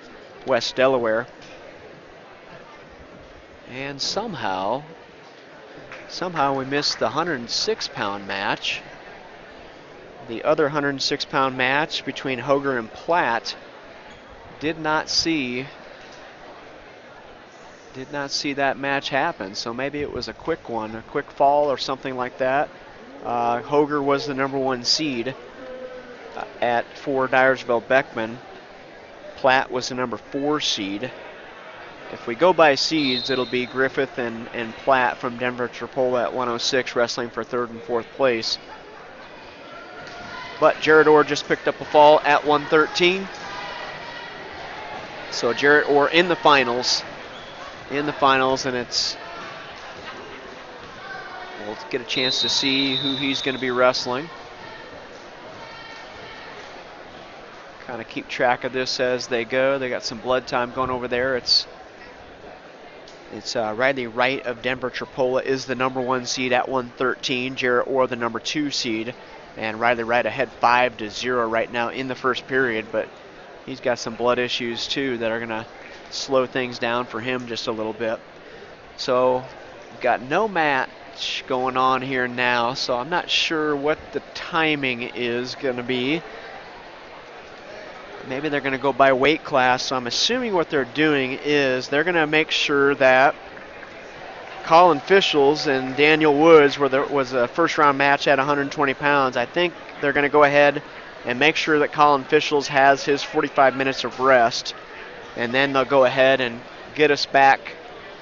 West Delaware. And somehow we missed the 106-pound match. The other 106-pound match between Hoger and Platt did not see that match happen, so maybe it was a quick one, a quick fall or something like that. Hoger was the number 1 seed for Dyersville Beckman. Platt was the number 4 seed. If we go by seeds, it'll be Griffith and Platt from Denver Tripola at 106 wrestling for third and fourth place. But Jarrett Orr just picked up a fall at 113. So Jarrett Orr in the finals. And we'll get a chance to see who he's going to be wrestling. Kind of keep track of this as they go. They got some blood time going over there. It's Riley Wright of Denver Tripola is the number 1 seed at 113. Jarrett Orr the number 2 seed. And Riley Wright ahead 5-0 right now in the first period, but he's got some blood issues too that are going to slow things down for him just a little bit. So we've got no match going on here now, so I'm not sure what the timing is going to be. Maybe they're going to go by weight class, so I'm assuming what they're doing is they're going to make sure that Colin Fischels and Daniel Woods, where there was a first round match at 120 pounds, I think they're going to go ahead and make sure that Colin Fischels has his 45 minutes of rest, and then they'll go ahead and get us back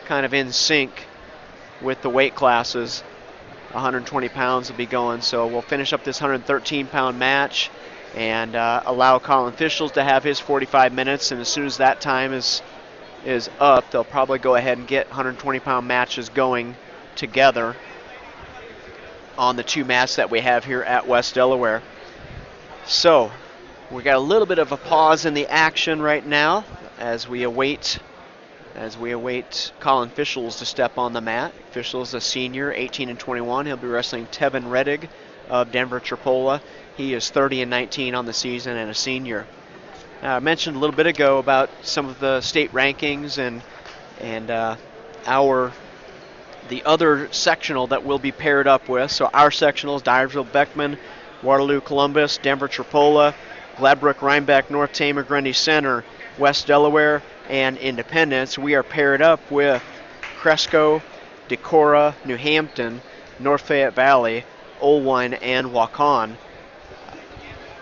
kind of in sync with the weight classes. 120 pounds will be going, so we'll finish up this 113 pound match and allow Colin Fischels to have his 45 minutes, and as soon as that time is up, they'll probably go ahead and get 120 pound matches going together on the two mats that we have here at West Delaware. So we got a little bit of a pause in the action right now as we await Colin Fischels to step on the mat. Fischels, a senior, 18-21. He'll be wrestling Tevin Reddig of Denver Tripola. He is 30-19 on the season and a senior. I mentioned a little bit ago about some of the state rankings and the other sectional that we'll be paired up with. So our sectionals: Dyersville Beckman, Waterloo Columbus, Denver Tripola, Gladbrook Rhinebeck, North Tama Grundy Center, West Delaware, and Independence. We are paired up with Cresco, Decorah, New Hampton, North Fayette Valley, Olwine, and Waukon.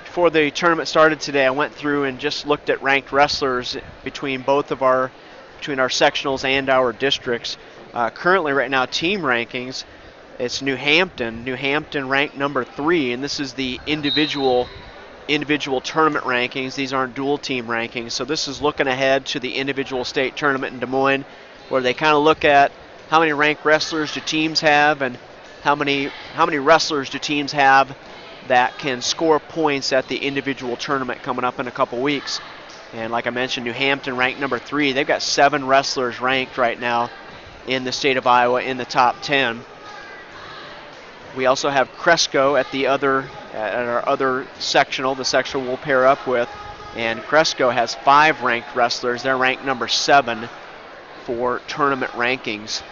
Before the tournament started today, I went through and just looked at ranked wrestlers between our sectionals and our districts. Currently, right now, team rankings, it's New Hampton ranked number 3, and this is the individual tournament rankings. These aren't dual team rankings, so this is looking ahead to the individual state tournament in Des Moines, where they kind of look at how many ranked wrestlers do teams have and how many wrestlers do teams have that can score points at the individual tournament coming up in a couple weeks. And like I mentioned, New Hampton ranked number 3. They've got 7 wrestlers ranked right now in the state of Iowa in the top 10. We also have Cresco at our other sectional, the sectional we'll pair up with, and Cresco has 5 ranked wrestlers. They're ranked number 7 for tournament rankings.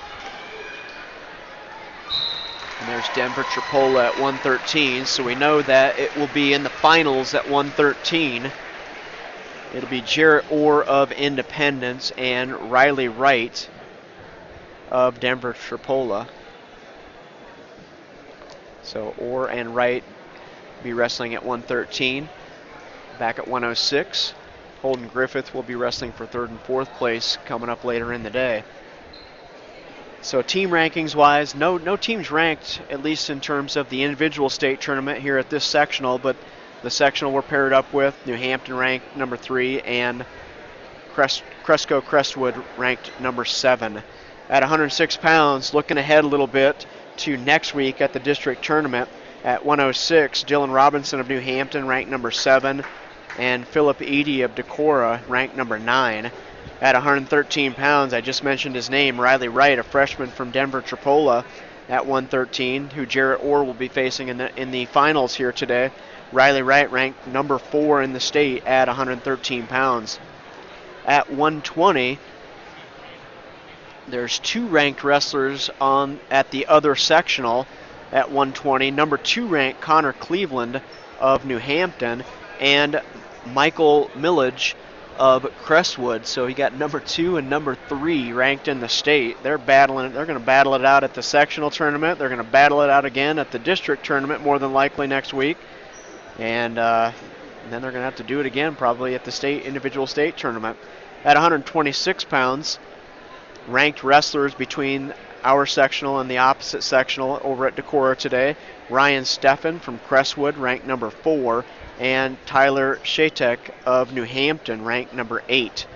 And there's Denver Tripola at 113, so we know that it will be in the finals at 113. It'll be Jarrett Orr of Independence and Riley Wright of Denver Tripola. So Orr and Wright be wrestling at 113. Back at 106, Holden Griffith will be wrestling for 3rd and 4th place coming up later in the day. So team rankings wise, no teams ranked, at least in terms of the individual state tournament here at this sectional, but the sectional we're paired up with, New Hampton ranked number 3 and Cresco Crestwood ranked number 7. At 106 pounds, looking ahead a little bit to next week at the district tournament, at 106, Dylan Robinson of New Hampton ranked number 7 and Philip Eady of Decorah ranked number 9. At 113 pounds, I just mentioned his name, Riley Wright, a freshman from Denver Tripola at 113, who Jarrett Orr will be facing in the finals here today. Riley Wright ranked number 4 in the state at 113 pounds. At 120, there's 2 ranked wrestlers at the other sectional at 120. Number 2 ranked Connor Cleveland of New Hampton and Michael Millage of Crestwood. So he got number 2 and number 3 ranked in the state. They're going to battle it out at the sectional tournament. They're going to battle it out again at the district tournament more than likely next week. And then they're going to have to do it again probably at the individual state tournament. At 126 pounds, ranked wrestlers between our sectional and the opposite sectional over at Decorah today. Ryan Steffen from Crestwood ranked number 4 and Tyler Shatek of New Hampton ranked number 8.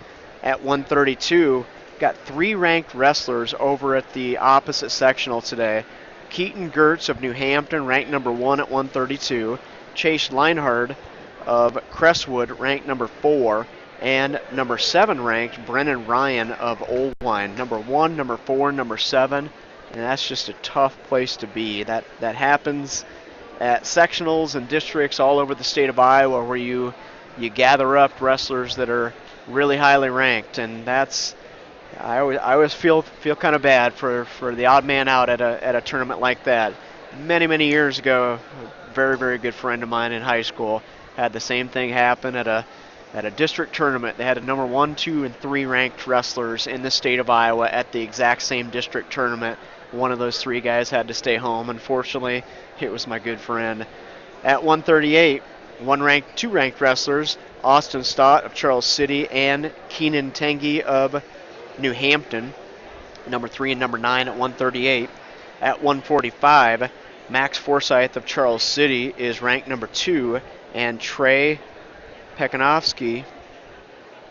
At 132, got 3 ranked wrestlers over at the opposite sectional today. Keaton Gertz of New Hampton ranked number 1 at 132. Chase Leinhard of Crestwood ranked number 4. And number 7 ranked Brennan Ryan of Olwine. Number 1, number 4, number 7. And that's just a tough place to be. That happens at sectionals and districts all over the state of Iowa, where you gather up wrestlers that are really highly ranked, and that's I always feel kind of bad for the odd man out at a tournament like that. Many years ago, a very good friend of mine in high school had the same thing happen at a district tournament. They had a number 1, 2, and 3 ranked wrestlers in the state of Iowa at the exact same district tournament. One of those 3 guys had to stay home. Unfortunately, it was my good friend. At 138, 2 ranked wrestlers, Austin Stott of Charles City and Keenan Tengi of New Hampton, number 3 and number 9 at 138. At 145, Max Forsyth of Charles City is ranked number 2, and Trey Pekanowski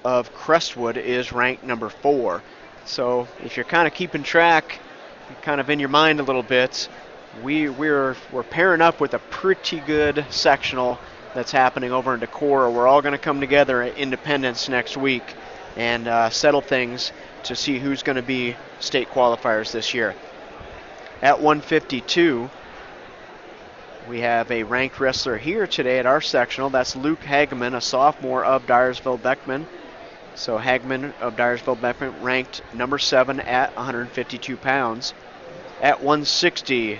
of Crestwood is ranked number 4. So if you're kind of keeping track, kind of in your mind a little bit, we're pairing up with a pretty good sectional that's happening over in Decorah. We're all going to come together at Independence next week and settle things to see who's going to be state qualifiers this year. At 152, we have a ranked wrestler here today at our sectional. That's Luke Hagman, a sophomore of Dyersville-Beckman. So Hagman of Dyersville-Beckman ranked number 7 at 152 pounds. At 160,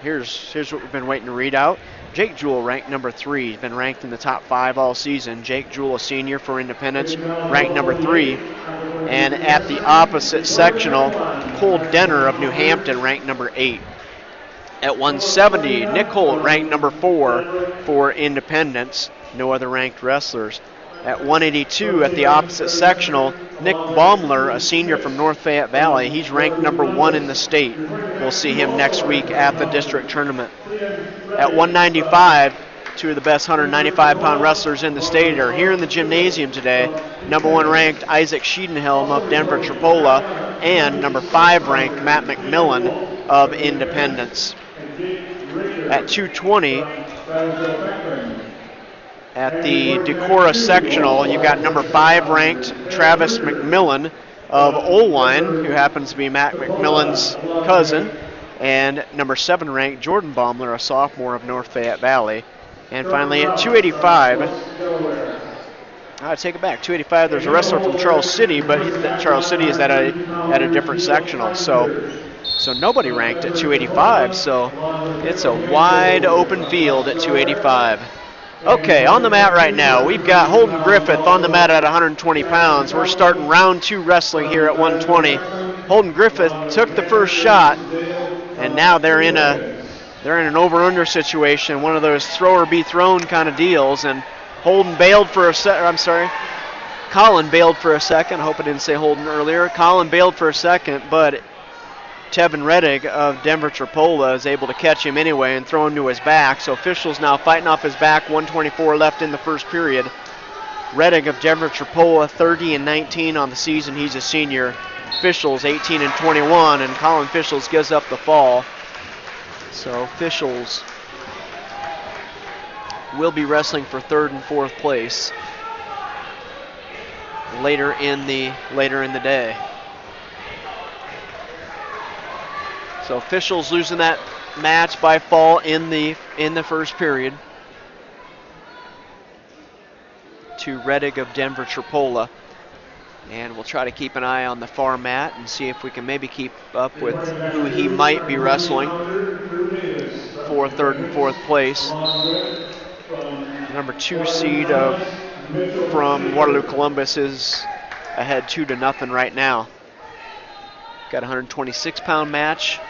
here's what we've been waiting to read out. Jake Jewell ranked number 3. He's been ranked in the top 5 all season. Jake Jewell, a senior for Independence, ranked number 3. And at the opposite sectional, Cole Denner of New Hampton ranked number 8. At 170, Nick Holt ranked number 4 for Independence. No other ranked wrestlers. At 182, at the opposite sectional, Nick Baumler, a senior from North Fayette Valley, he's ranked number 1 in the state. We'll see him next week at the district tournament. At 195, 2 of the best 195-pound wrestlers in the state are here in the gymnasium today. Number 1 ranked Isaac Schiedenhelm of Denver Tripola, and number 5 ranked Matt McMillan of Independence. At 220, at the Decorah sectional, you've got number 5 ranked Travis McMillan of Olwine, who happens to be Matt McMillan's cousin, and number 7 ranked Jordan Baumler, a sophomore of North Fayette Valley. And finally at 285, I take it back, 285, there's a wrestler from Charles City, but Charles City is at a different sectional. So nobody ranked at 285, so it's a wide open field at 285. Okay, on the mat right now, we've got Holden Griffith on the mat at 120 pounds. We're starting round 2 wrestling here at 120. Holden Griffith took the first shot, and now they're in an over-under situation, one of those throw or be thrown kind of deals, and Holden bailed for Colin bailed for a second. I hope I didn't say Holden earlier. Colin bailed for a second, but Tevin Reddig of Denver Tripola is able to catch him anyway and throw him to his back. So officials now fighting off his back, 124 left in the first period. Reddig of Denver Tripola, 30-19 on the season. He's a senior. Officials 18-21, and Colin Officials gives up the fall. So officials will be wrestling for 3rd and 4th place later in the day. So officials losing that match by fall in the first period to Reddig of Denver Tripola. And we'll try to keep an eye on the far mat and see if we can maybe keep up with who he might be wrestling for 3rd and 4th place. Number 2 seed from Waterloo Columbus is ahead 2-0 right now. Got a 126-pound match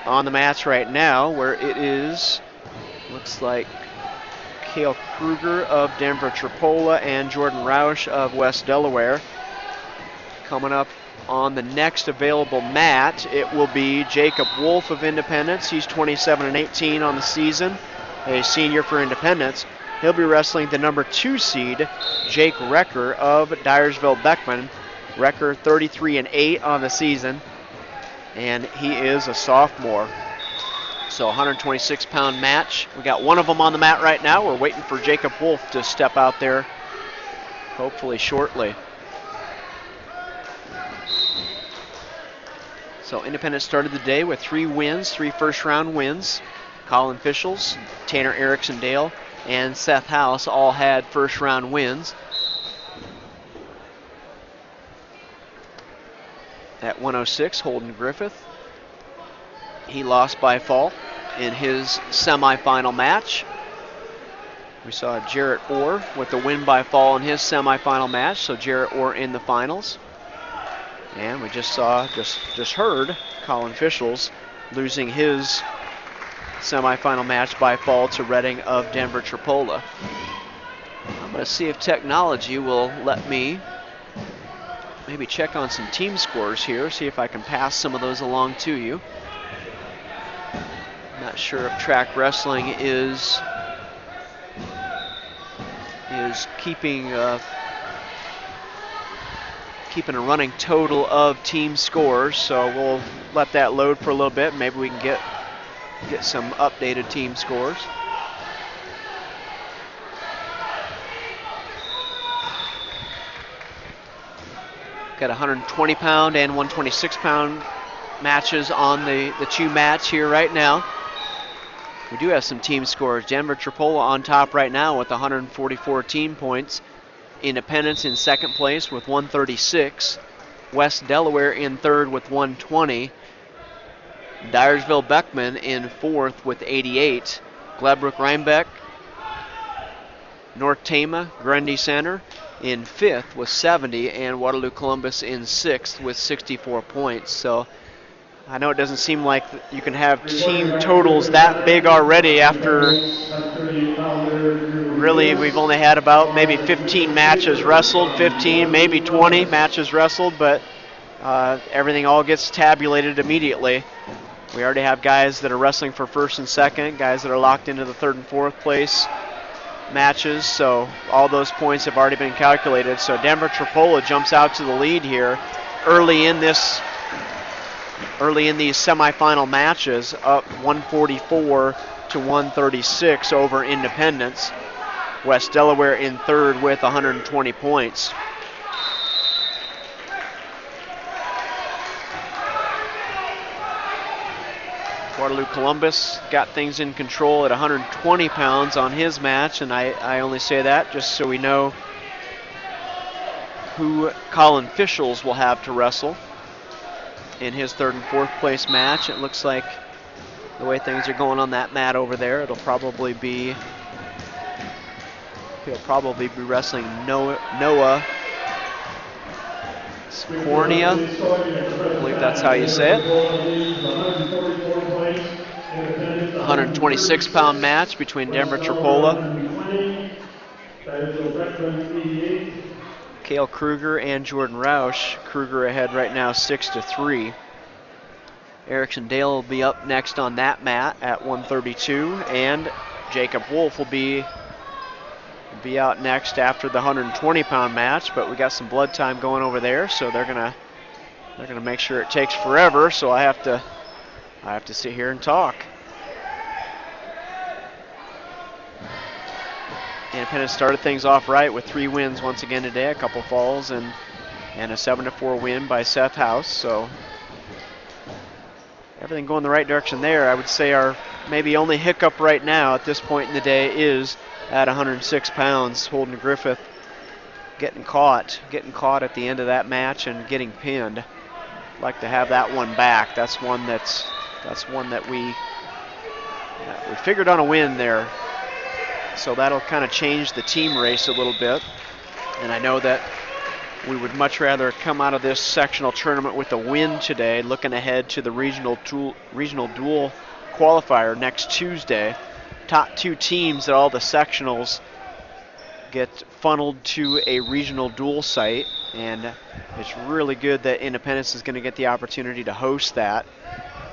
on the mats right now, where it is, looks like Cale Kruger of Denver Tripola and Jordan Roush of West Delaware. Coming up on the next available mat, it will be Jacob Wolf of Independence. He's 27-18 on the season, a senior for Independence. He'll be wrestling the number 2 seed, Jake Recker of Dyersville-Beckman. Recker 33-8 on the season, and he is a sophomore. So 126-pound match. We got one of them on the mat right now. We're waiting for Jacob Wolf to step out there, hopefully shortly. So Independence started the day with 3 wins, 3 first-round wins. Colin Fischels, Tanner Erickson-Dale, and Seth House all had first round wins. At 106, Holden Griffith. He lost by fall in his semifinal match. We saw Jarrett Orr with the win by fall in his semifinal match, so Jarrett Orr in the finals. And we just heard Colin Fischels losing his semifinal match by fall to Redding of Denver Tripoli. I'm going to see if technology will let me maybe check on some team scores here, see if I can pass some of those along to you. Not sure if track wrestling is keeping a running total of team scores, so we'll let that load for a little bit. Maybe we can get some updated team scores. Got 120 pound and 126 pound matches on the two mats here right now. We do have some team scores. Denver Tripoli on top right now with 144 team points. Independence in second place with 136. West Delaware in third with 120. Dyersville Beckman in fourth with 88. Gladbrook Rhinebeck, North Tama, Grundy Center in fifth with 70, and Waterloo Columbus in sixth with 64 points. So I know it doesn't seem like you can have team totals that big already after really we've only had about maybe 15 matches wrestled, 15, maybe 20 matches wrestled, but everything all gets tabulated immediately. We already have guys that are wrestling for first and second, guys that are locked into the third and fourth place matches, so all those points have already been calculated. So Denver Tripoli jumps out to the lead here early in these semifinal matches, up 144 to 136 over Independence. West Delaware in third with 120 points. Waterloo Columbus got things in control at 120 pounds on his match, and I only say that just so we know who Colin Fischels will have to wrestle in his third and fourth place match. It looks like the way things are going on that mat over there, he'll probably be wrestling Noah Scornia. I believe that's how you say it. 126 pound match between Denver Tripoli, Cale Kruger and Jordan Roush. Kruger ahead right now 6-3. Erickson-Dale will be up next on that mat at 132, and Jacob Wolf will be out next after the 120 pound match, but we got some blood time going over there, so they're gonna make sure it takes forever, so I have to sit here and talk. Independence started things off right with 3 wins once again today, a couple falls and a 7-4 win by Seth House, so everything going the right direction there. I would say our maybe only hiccup right now at this point in the day is at 106 pounds. Holden Griffith getting caught at the end of that match and getting pinned. I'd like to have that one back. That's one that we figured on a win there. So that'll kind of change the team race a little bit. And I know that we would much rather come out of this sectional tournament with a win today, looking ahead to the regional dual qualifier next Tuesday. Top 2 teams at all the sectionals get funneled to a regional dual site, and it's really good that Independence is going to get the opportunity to host that.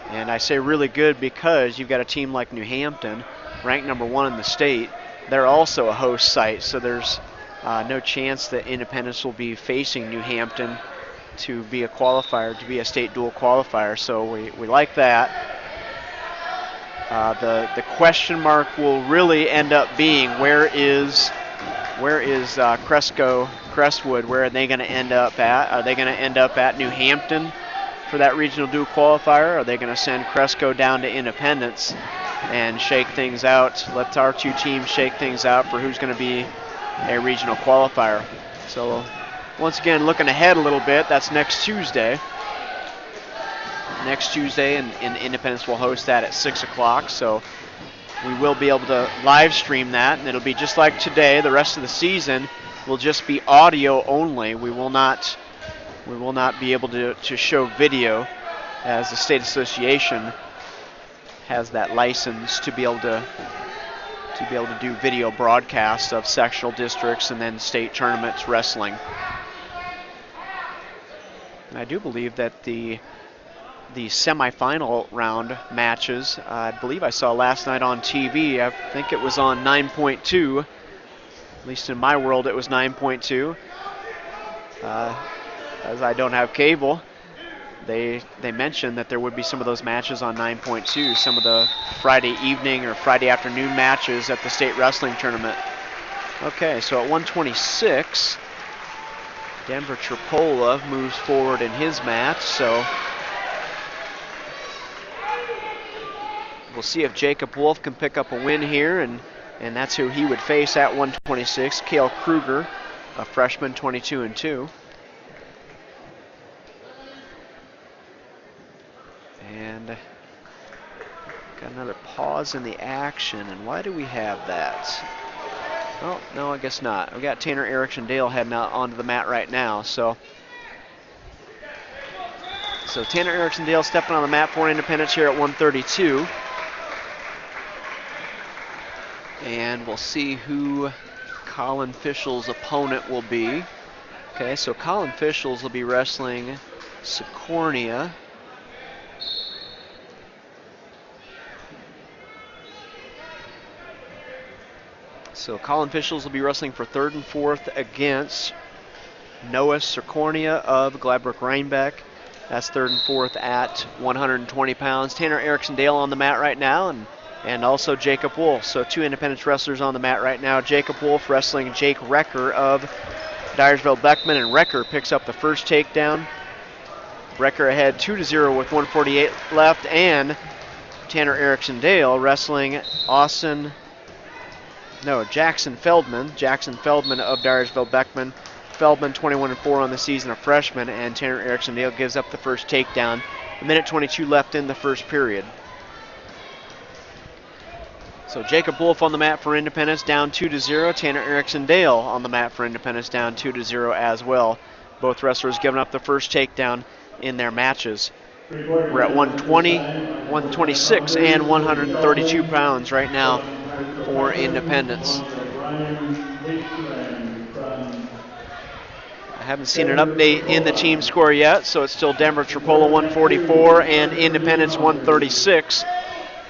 And I say really good because you've got a team like New Hampton, ranked number 1 in the state. They're also a host site, so there's no chance that Independence will be facing New Hampton to be a qualifier, to be a state dual qualifier, so we like that. The question mark will really end up being where is Crestwood? Where are they going to end up at? Are they going to end up at New Hampton for that regional dual qualifier? Or are they going to send Cresco down to Independence? and shake things out. Let our two teams shake things out for who's going to be a regional qualifier. So once again, looking ahead a little bit, that's next Tuesday. Next Tuesday, and Independence will host that at 6 o'clock. So we will be able to live stream that, and it'll be just like today. The rest of the season will just be audio only. We will not be able to show video, as the state association has that license to be able to do video broadcasts of sectional districts and then state tournaments wrestling. And I do believe that the semifinal round matches, I believe I saw last night on TV, I think it was on 9.2. At least in my world it was 9.2. As I don't have cable, they mentioned that there would be some of those matches on 9.2, some of the Friday evening or Friday afternoon matches at the state wrestling tournament. Okay, so at 126, Denver Tripola moves forward in his match, so we'll see if Jacob Wolf can pick up a win here, and that's who he would face at 126, Cale Kruger, a freshman, 22-2. And got another pause in the action, and why do we have that? Oh, no, I guess not. We got Tanner Erickson Dale heading out onto the mat right now, so Tanner Erickson Dale stepping on the mat for Independence here at 132. And we'll see who Colin Fischel's opponent will be. Okay, so Colin Fischel's will be wrestling Secornia. So Colin Fischel's will be wrestling for 3rd and 4th against Noah Secornia of Gladbrook-Rhinebeck. That's 3rd and 4th at 120 pounds. Tanner Erickson Dale on the mat right now, and also Jacob Wolf. So 2 Independence wrestlers on the mat right now. Jacob Wolf wrestling Jake Recker of Dyersville-Beckman, and Recker picks up the first takedown. Recker ahead 2-0 with 1:48 left, and Tanner Erickson Dale wrestling Jackson Feldman. Jackson Feldman of Dyersville-Beckman. Feldman 21-4 on the season, a freshman, and Tanner Erickson Dale gives up the first takedown. 1:22 left in the first period. So Jacob Wolf on the mat for Independence, down 2-0. Tanner Erickson Dale on the mat for Independence, down 2-0 as well. Both wrestlers giving up the first takedown in their matches. We're at 120, 126, and 132 pounds right now for Independence. I haven't seen an update in the team score yet, so it's still Denver Tripola 144 and Independence 136.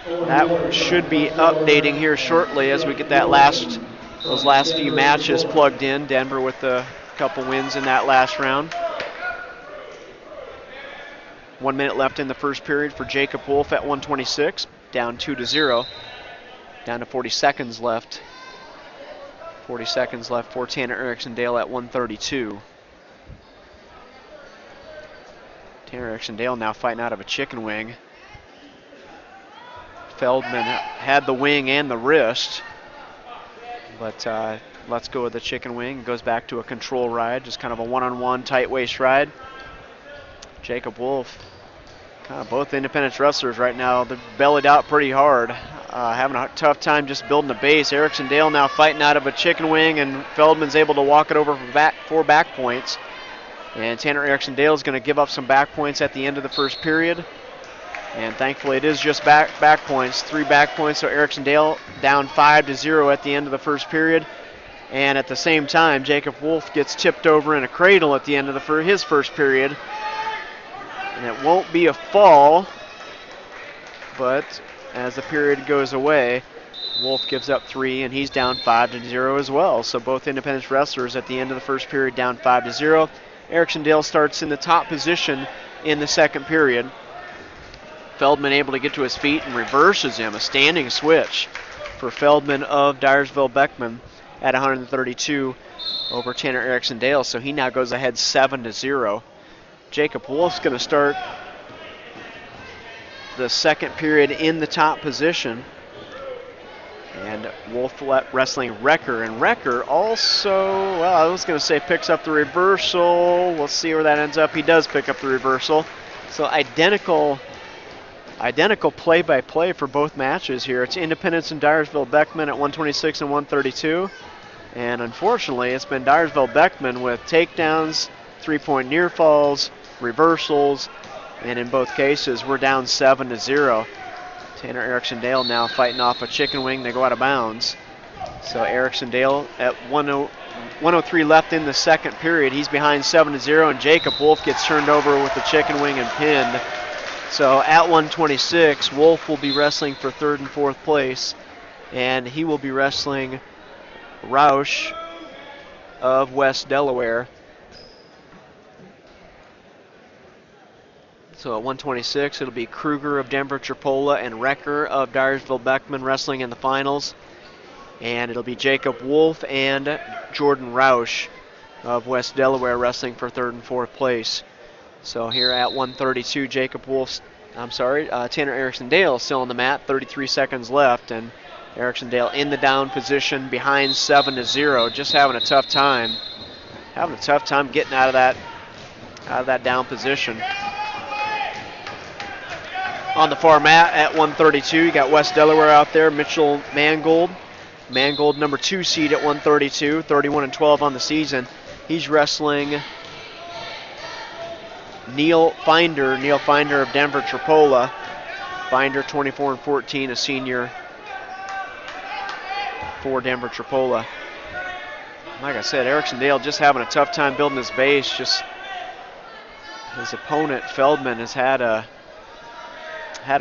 That should be updating here shortly as we get those last few matches plugged in. Denver with a couple wins in that last round. 1 minute left in the first period for Jacob Wolf at 126, down 2-0. Down to 40 seconds left. 40 seconds left for Tanner Erickson Dale at 132. Tanner Erickson Dale now fighting out of a chicken wing. Feldman had the wing and the wrist, but let's go with the chicken wing. Goes back to a control ride, just kind of a one-on-one tight waist ride. Jacob Wolf, kind of both Independence wrestlers right now, they're bellied out pretty hard, having a tough time just building a base. Erickson Dale now fighting out of a chicken wing, and Feldman's able to walk it over for back points. And Tanner Erickson Dale is going to give up some back points at the end of the first period. And thankfully it is just back points, 3 back points, so Erickson Dale down 5-0 at the end of the first period. And at the same time, Jacob Wolf gets tipped over in a cradle at the end of his first period. And it won't be a fall, but as the period goes away, Wolf gives up 3, and he's down 5-0 as well. So both Independence wrestlers at the end of the first period down 5-0. Erickson Dale starts in the top position in the second period. Feldman able to get to his feet and reverses him, a standing switch for Feldman of Dyersville-Beckman at 132 over Tanner Erickson Dale. So he now goes ahead 7-0. Jacob Wolf's going to start the second period in the top position. And Wolf wrestling Wrecker. And Wrecker also, well, I was going to say picks up the reversal. We'll see where that ends up. He does pick up the reversal. So identical play-by-play for both matches here. It's Independence and Dyersville-Beckman at 126 and 132. And unfortunately, it's been Dyersville-Beckman with takedowns, three-point near falls, reversals, and in both cases, we're down 7-0. Tanner Erickson-Dale now fighting off a chicken wing. They go out of bounds. So Erickson-Dale at 103 left in the second period. He's behind 7-0, and Jacob Wolf gets turned over with the chicken wing and pinned. So at 126, Wolf will be wrestling for third and fourth place, and he will be wrestling Roush of West Delaware. So at 126, it'll be Kruger of Denver Tripola and Wrecker of Dyersville-Beckman wrestling in the finals. And it'll be Jacob Wolf and Jordan Roush of West Delaware wrestling for third and fourth place. So here at 132, Tanner Erickson-Dale still on the mat, 33 seconds left, and Erickson-Dale in the down position behind 7-0, just having a tough time getting out of that down position. On the far mat at 132, you got West Delaware out there, Mitchell Mangold. Mangold, number 2 seed at 132, 31-12 on the season. He's wrestling Neil Finder of Denver Tripola. Finder, 24-14, a senior for Denver Tripola. Like I said, Erickson-Dale just having a tough time building his base. Just his opponent, Feldman, has had a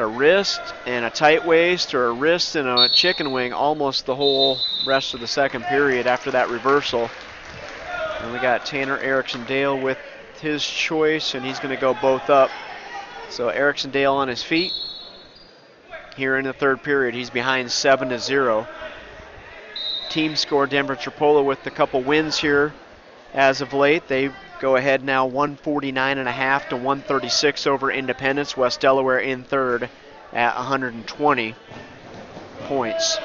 wrist and a tight waist, or a wrist and a chicken wing almost the whole rest of the second period after that reversal. And we got Tanner Erickson-Dale with his choice, and he's going to go both up. So Erickson-Dale on his feet here in the third period. He's behind 7-0. Team score Denver Tripola with a couple wins here as of late. They go ahead now 149.5 to 136 over Independence. West Delaware in third at 120 points.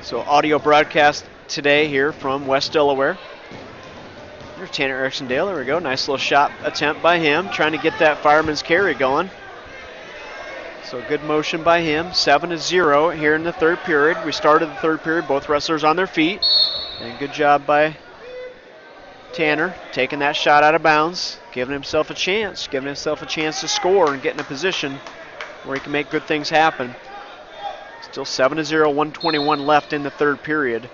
So audio broadcast today here from West Delaware. There's Tanner Erickson-Dale. There we go. Nice little shot attempt by him, trying to get that fireman's carry going. So good motion by him. 7-0 here in the third period. We started the third period, both wrestlers on their feet. And good job by Tanner, taking that shot out of bounds, giving himself a chance to score and get in a position where he can make good things happen. Still 7-0, 121 left in the third period.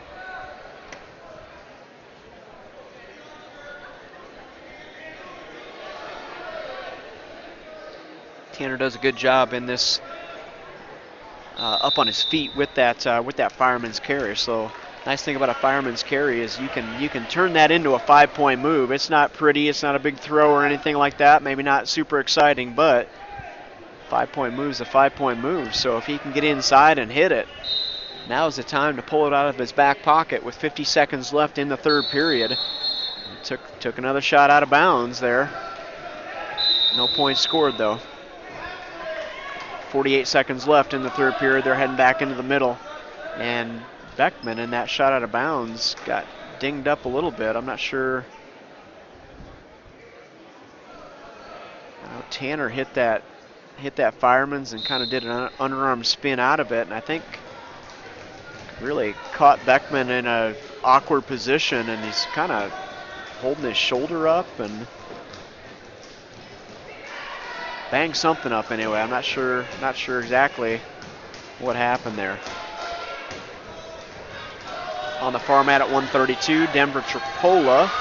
Tanner does a good job in this up on his feet with that fireman's carry. So nice thing about a fireman's carry is you can turn that into a 5-point move. It's not pretty, it's not a big throw or anything like that. Maybe not super exciting, but 5-point move is a 5-point move. So if he can get inside and hit it, now's the time to pull it out of his back pocket with 50 seconds left in the third period. Took another shot out of bounds there. No points scored though. 48 seconds left in the third period. They're heading back into the middle. And Beckman in that shot out of bounds got dinged up a little bit. I'm not sure. Tanner hit that fireman's and kind of did an underarm spin out of it, and I think really caught Beckman in an awkward position, and he's kind of holding his shoulder up and banged something up anyway. I'm not sure exactly what happened there. On the far mat at 132, Denver Tripola.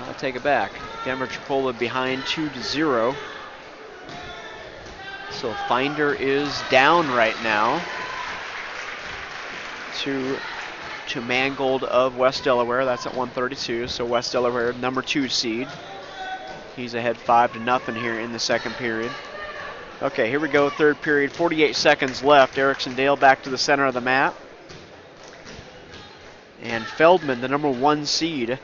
I'll take it back. Denver Tripola behind 2-0. So Finder is down right now to Mangold of West Delaware. That's at 132. So West Delaware, number 2 seed. He's ahead 5-0 here in the second period. Okay, here we go, third period, 48 seconds left. Erickson-Dale back to the center of the mat. And Feldman, the number 1 seed,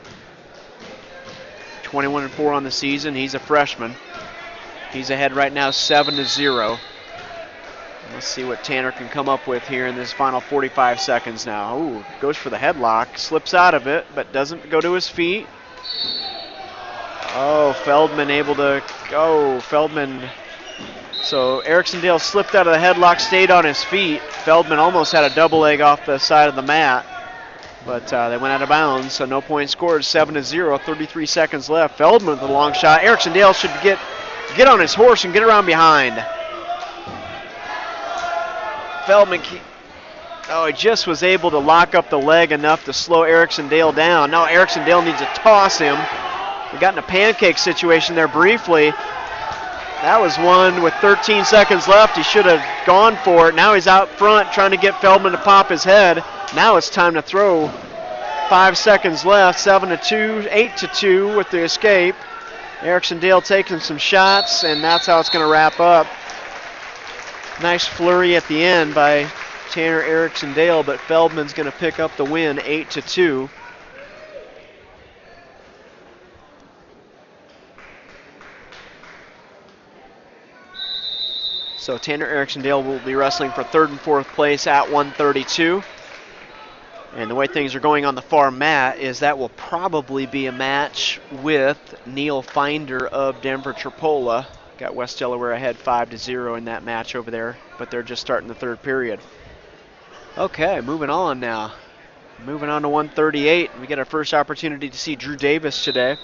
21-4 on the season. He's a freshman. He's ahead right now 7-0. Let's see what Tanner can come up with here in this final 45 seconds now. Ooh, goes for the headlock, slips out of it, but doesn't go to his feet. Oh, Feldman able to go. Feldman. So Eriksson-Dale slipped out of the headlock, stayed on his feet. Feldman almost had a double leg off the side of the mat, but they went out of bounds, so no point scored. 7-0, 33 seconds left. Feldman with a long shot. Eriksson-Dale should get on his horse and get around behind. Feldman, he just was able to lock up the leg enough to slow Eriksson-Dale down. Now Eriksson-Dale needs to toss him. We got in a pancake situation there briefly. That was one with 13 seconds left. He should have gone for it. Now he's out front trying to get Feldman to pop his head. Now it's time to throw. 5 seconds left, 7-2, 8-2 with the escape. Eriksson-Dale taking some shots, and that's how it's going to wrap up. Nice flurry at the end by Tanner Eriksson-Dale, but Feldman's going to pick up the win, 8-2. So Tanner Eriksson-Dale will be wrestling for 3rd and 4th place at 132. And the way things are going on the far mat is that will probably be a match with Neil Finder of Denver Tripola. Got West Delaware ahead 5-0 in that match over there, but they're just starting the 3rd period. Okay, moving on now. Moving on to 138. We get our first opportunity to see Drew Davis today.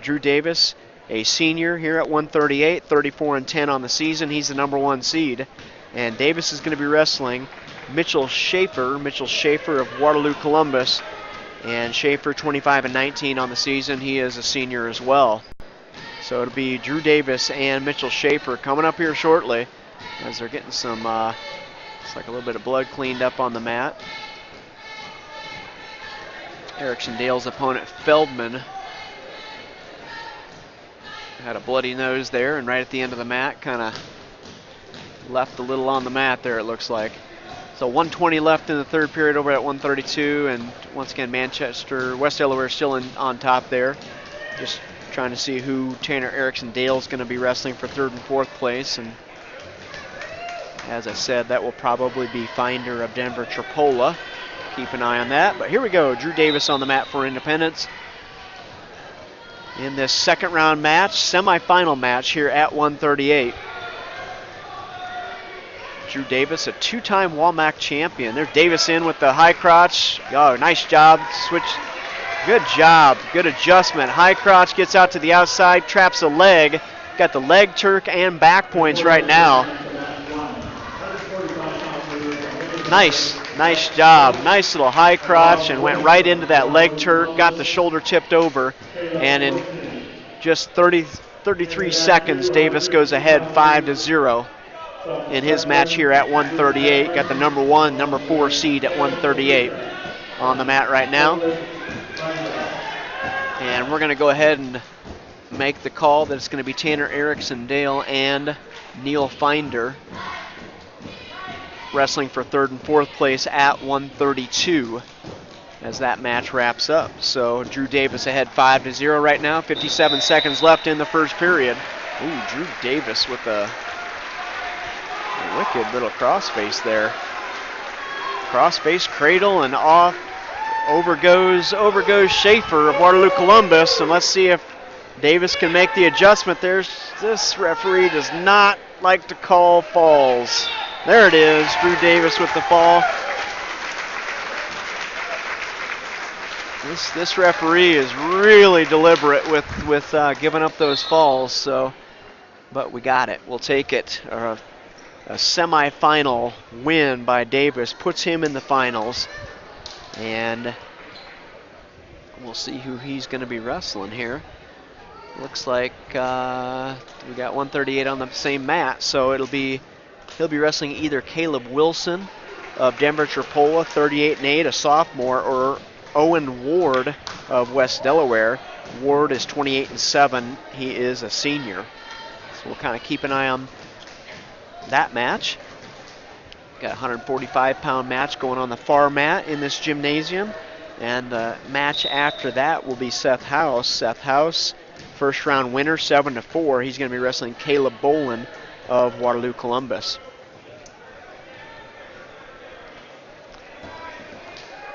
Drew Davis, a senior here at 138, 34-10 on the season. He's the #1 seed. And Davis is going to be wrestling Mitchell Schaefer of Waterloo, Columbus. And Schaefer 25-19 on the season. He is a senior as well. So it'll be Drew Davis and Mitchell Schaefer coming up here shortly as they're getting some, looks like a little bit of blood cleaned up on the mat. Eriksson-Dale's opponent, Feldman, had a bloody nose there, and right at the end of the mat, kind of left a little on the mat there, it looks like. So 120 left in the 3rd period over at 132, and once again, West Delaware still on top there. Just trying to see who Tanner Eriksson-Dale is going to be wrestling for 3rd and 4th place. And as I said, that will probably be Finder of Denver Tripola. Keep an eye on that. But here we go, Drew Davis on the mat for Independence. In this 2nd round match, semifinal match here at 138. Drew Davis, a 2-time Walmack champion. There's Davis in with the high crotch. Oh, nice job. Switch. Good job. Good adjustment. High crotch gets out to the outside, traps a leg. Got the leg turk and back points right now. Nice job. Nice little high crotch and went right into that leg turk. Got the shoulder tipped over. And in just 33 seconds, Davis goes ahead 5-0 in his match here at 138. Got the #1, #4 seed at 138 on the mat right now. And we're going to go ahead and make the call that it's going to be Tanner Eriksson-Dale and Neil Finder wrestling for 3rd and 4th place at 132 as that match wraps up. So Drew Davis ahead 5-0 right now. 57 seconds left in the 1st period. Ooh, Drew Davis with a wicked little crossface there. Crossface cradle and off. Over goes Schaefer of Waterloo, Columbus, and let's see if Davis can make the adjustment. This referee does not like to call falls. There it is, Drew Davis with the fall. This referee is really deliberate with giving up those falls. So, but we got it. We'll take it. A semifinal win by Davis puts him in the finals. And we'll see who he's going to be wrestling here. Looks like we got 138 on the same mat, so he'll be wrestling either Caleb Wilson of Denver Tripola, 38-8, a sophomore, or Owen Ward of West Delaware. Ward is 28-7. He is a senior. So we'll kind of keep an eye on that match. Got a 145-pound match going on the far mat in this gymnasium. And the match after that will be Seth House. Seth House first round winner, 7-4. He's going to be wrestling Caleb Bolin of Waterloo Columbus.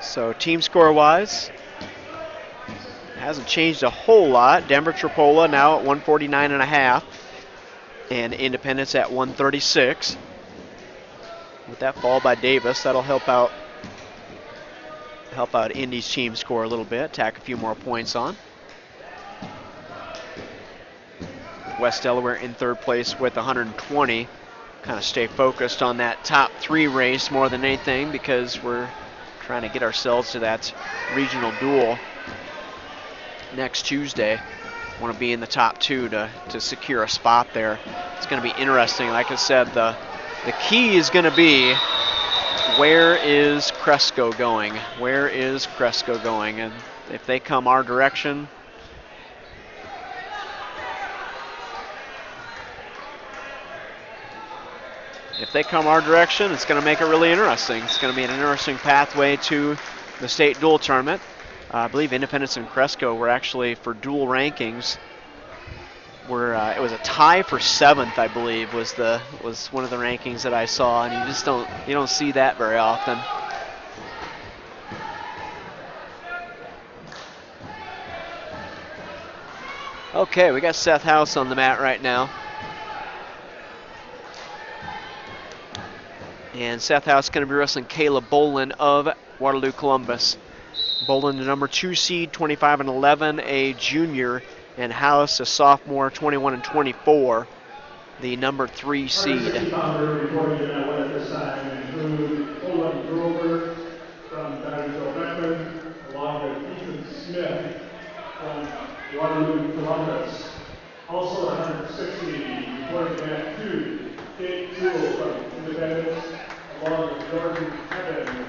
So team score wise, hasn't changed a whole lot. Denver Tripola now at 149.5, and Independence at 136. With that fall by Davis, that'll help out Indy's team score a little bit, tack a few more points on. West Delaware in third place with 120. Kind of stay focused on that top 3 race more than anything, because we're trying to get ourselves to that regional duel next Tuesday. Want to be in the top 2 to secure a spot there. It's going to be interesting. Like I said, the key is going to be, where is Cresco going? Where is Cresco going? And if they come our direction, it's going to make it really interesting. It's going to be an interesting pathway to the state dual tournament. I believe Independence and Cresco were actually, for dual rankings, it was a tie for 7th, I believe, was one of the rankings that I saw, and you don't see that very often. Okay, we got Seth House on the mat right now. And Seth House is going to be wrestling Caleb Bolin of Waterloo Columbus. Bolin, the number 2 seed, 25-11, a junior, and House, a sophomore, 21-24, the number 3 seed. Reporting tonight at this time include Olin Grover from Dyersville Beckman, along with Ethan Smith from Waterloo Columbus. Also 160 reporting tonight to Kate Jewell from Independence, along with Jordan Evan.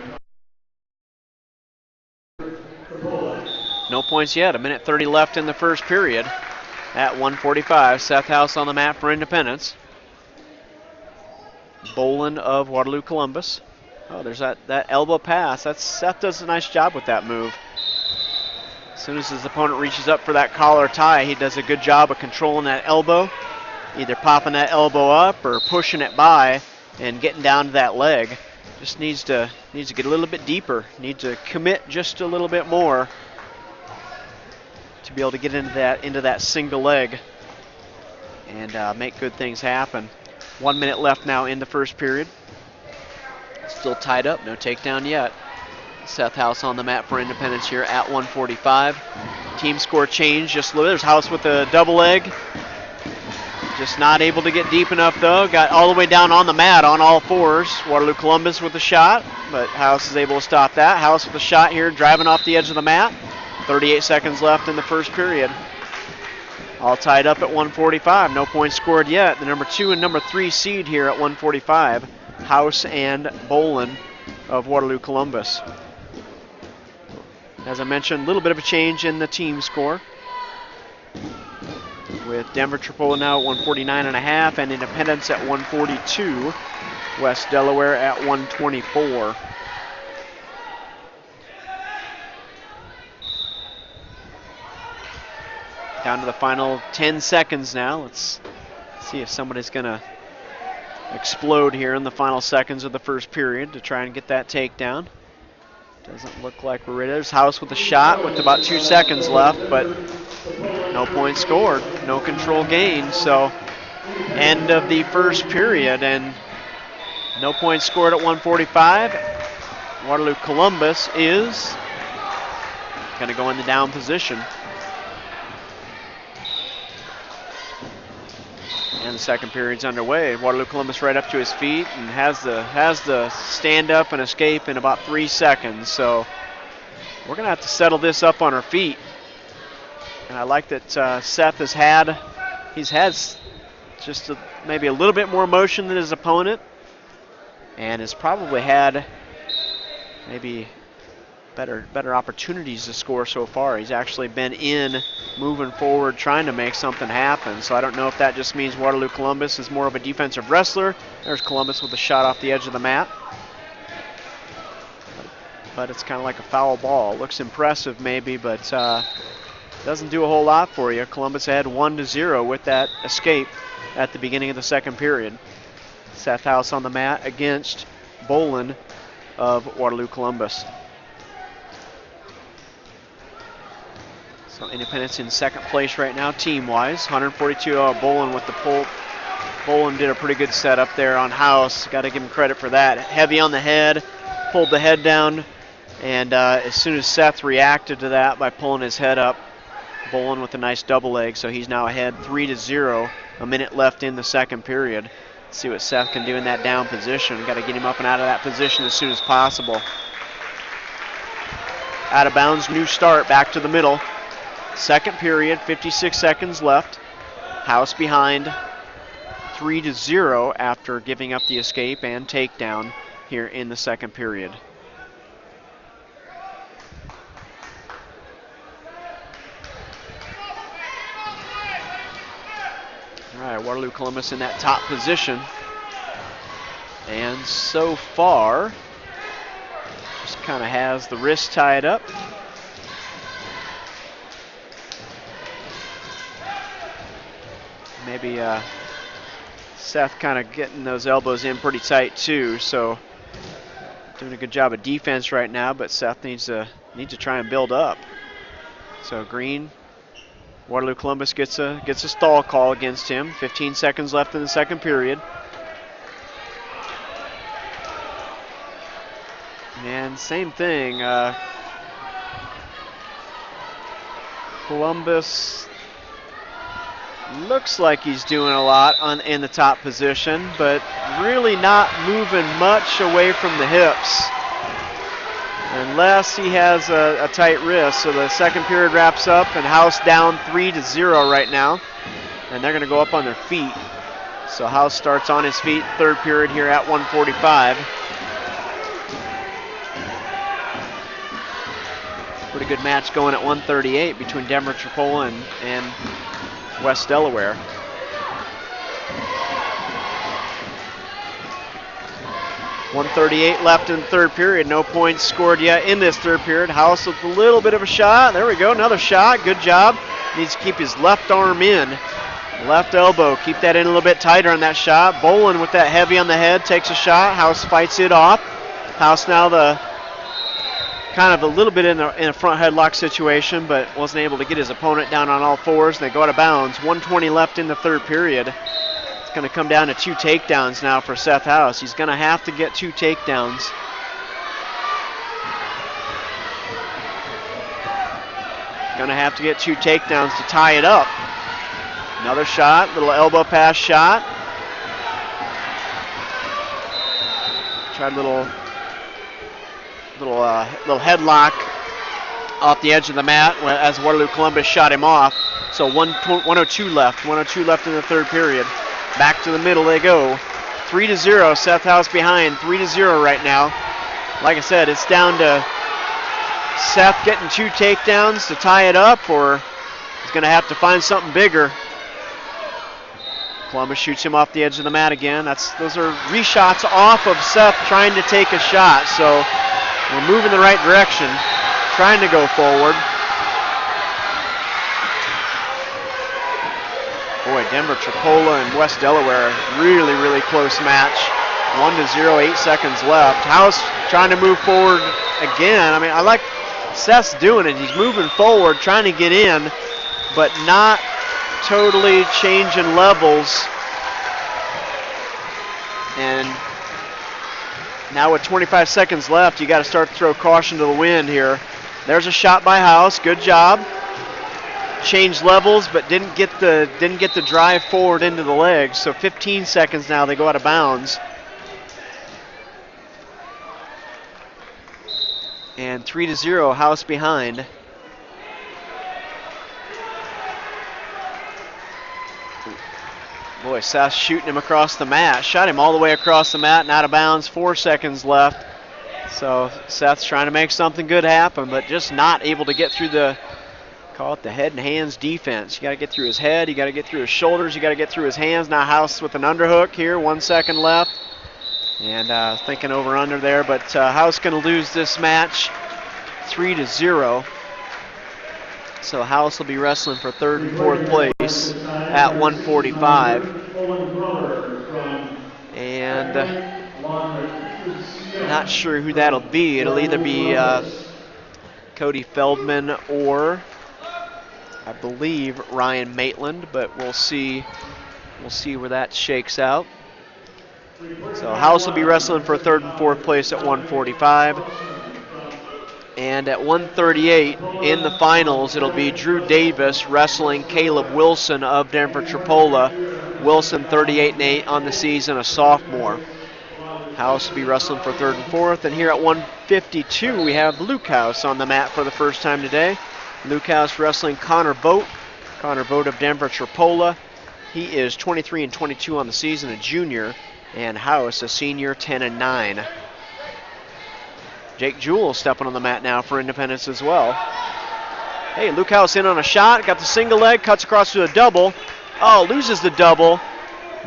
No points yet. 1:30 left in the first period. At 1:45, Seth House on the mat for Independence. Bolin of Waterloo Columbus. Oh, there's that elbow pass. Seth does a nice job with that move. As soon as his opponent reaches up for that collar tie, he does a good job of controlling that elbow, either popping that elbow up or pushing it by and getting down to that leg. Just needs to get a little bit deeper. Needs to commit just a little bit more to be able to get into that single leg and make good things happen. 1 minute left now in the first period. Still tied up, no takedown yet. Seth House on the mat for Independence here at 1:45. Team score change just a little. There's House with a double leg. Just not able to get deep enough though. Got all the way down on the mat on all fours. Waterloo Columbus with a shot, but House is able to stop that. House with a shot here, driving off the edge of the mat. 38 seconds left in the first period. All tied up at 1:45. No points scored yet. The number 2 and number 3 seed here at 1:45. House and Bolin of Waterloo Columbus. As I mentioned, a little bit of a change in the team score, with Denver Tripola now at 149.5 and Independence at 142. West Delaware at 124. Down to the final 10 seconds now. Let's see if somebody's going to explode here in the final seconds of the first period to try and get that takedown. Doesn't look like we're ready. There's House with a shot with about 2 seconds left, but no points scored, no control gained. So end of the first period, and no points scored at 1:45. Waterloo Columbus is going to go in the down position. And the second period's underway. Waterloo Columbus right up to his feet and has the stand up and escape in about 3 seconds. So we're going to have to settle this up on our feet. And I like that Seth has had just maybe a little bit more motion than his opponent, and has probably had maybe better opportunities to score so far. He's actually been moving forward, trying to make something happen. So I don't know if that just means Waterloo Columbus is more of a defensive wrestler. There's Columbus with a shot off the edge of the mat. But it's kind of like a foul ball. Looks impressive maybe, but doesn't do a whole lot for you. Columbus had 1-0 with that escape at the beginning of the second period. Seth House on the mat against Bolin of Waterloo Columbus. So Independence in second place right now, team-wise. 142 Bolin with the pull. Bolin did a pretty good setup there on House. Got to give him credit for that. Heavy on the head, pulled the head down, and as soon as Seth reacted to that by pulling his head up, Bolin with a nice double leg, so he's now ahead 3-0. A minute left in the second period. Let's see what Seth can do in that down position. Got to get him up and out of that position as soon as possible. Out of bounds, new start, back to the middle. Second period, 56 seconds left. House behind 3-0 after giving up the escape and takedown here in the second period. All right, Waterloo Columbus in that top position. And so far, just kind of has the wrist tied up. Maybe Seth kind of getting those elbows in pretty tight too, so doing a good job of defense right now, but Seth needs to try and build up. So Green, Waterloo Columbus gets a stall call against him. 15 seconds left in the second period. And same thing, Columbus looks like he's doing a lot in the top position, but really not moving much away from the hips unless he has a tight wrist. So the second period wraps up and House down 3-0 right now, and they're going to go up on their feet. So House starts on his feet, third period here at 1:45. Pretty good match going at 1:38 between Denver Tripola and West Delaware. .138 left in the third period. No points scored yet in this third period. House with a little bit of a shot. There we go, another shot. Good job. Needs to keep his left arm in. Left elbow, keep that in a little bit tighter on that shot. Bolin with that heavy on the head takes a shot. House fights it off. House now the kind of a little bit in a front headlock situation, but wasn't able to get his opponent down on all fours, and they go out of bounds. 1:20 left in the third period. It's going to come down to 2 takedowns now for Seth House. He's going to have to get 2 takedowns. Going to have to get 2 takedowns to tie it up. Another shot, little elbow pass shot. Tried little headlock off the edge of the mat as Waterloo Columbus shot him off. So 1:02 left. 1:02 left in the third period. Back to the middle they go. 3-0. Seth House behind. 3-0 right now. Like I said, it's down to Seth getting 2 takedowns to tie it up, or he's going to have to find something bigger. Columbus shoots him off the edge of the mat again. Those are reshots off of Seth trying to take a shot. So we're moving the right direction, trying to go forward. Boy, Denver Tripola and West Delaware, really, really close match. 1-0, 8 seconds left. House trying to move forward again. I mean, I like Seth's doing it. He's moving forward, trying to get in, but not totally changing levels. And now with 25 seconds left, you got to start to throw caution to the wind here. There's a shot by House. Good job. Changed levels, but didn't get the drive forward into the legs. So 15 seconds now, they go out of bounds. And 3-0, House behind. Boy, Seth shooting him across the mat. Shot him all the way across the mat and out of bounds. 4 seconds left. So Seth's trying to make something good happen, but just not able to get through the, call it the head and hands defense. You got to get through his head. You got to get through his shoulders. You got to get through his hands. Now House with an underhook here. 1 second left. And thinking over under there, but House going to lose this match 3-0. So House will be wrestling for third and fourth place at 145. And not sure who that'll be. It'll either be Cody Feldman or I believe Ryan Maitland, but we'll see. We'll see where that shakes out. So House will be wrestling for third and fourth place at 145. And at 138 in the finals, it'll be Drew Davis wrestling Caleb Wilson of Denver Tripola. Wilson 38-8 on the season, a sophomore. House will be wrestling for third and fourth. And here at 152, we have Luke House on the mat for the first time today. Luke House wrestling Connor Vogt. Connor Vogt of Denver Tripola. He is 23-22 on the season, a junior. And House, a senior, 10-9. Jake Jewell stepping on the mat now for Independence as well. Hey, Luke House in on a shot, got the single leg, cuts across to a double. Oh, loses the double.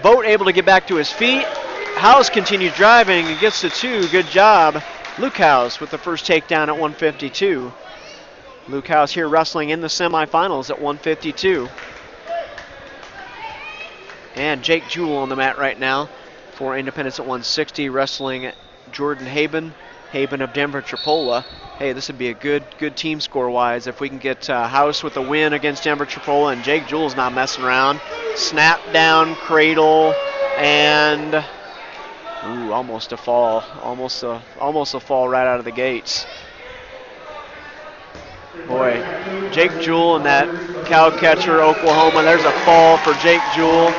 Vogt able to get back to his feet. House continues driving and gets to two. Good job. Luke House with the first takedown at 152. Luke House here wrestling in the semifinals at 152. And Jake Jewell on the mat right now for Independence at 160, wrestling Jordan Haben. Haben of Denver Tripola. Hey, this would be a good team score-wise if we can get House with a win against Denver Tripola, and Jake Jewell's not messing around. Snap down, cradle, and ooh, almost a fall. Almost a fall right out of the gates. Boy, Jake Jewell and that cow catcher, Oklahoma. There's a fall for Jake Jewell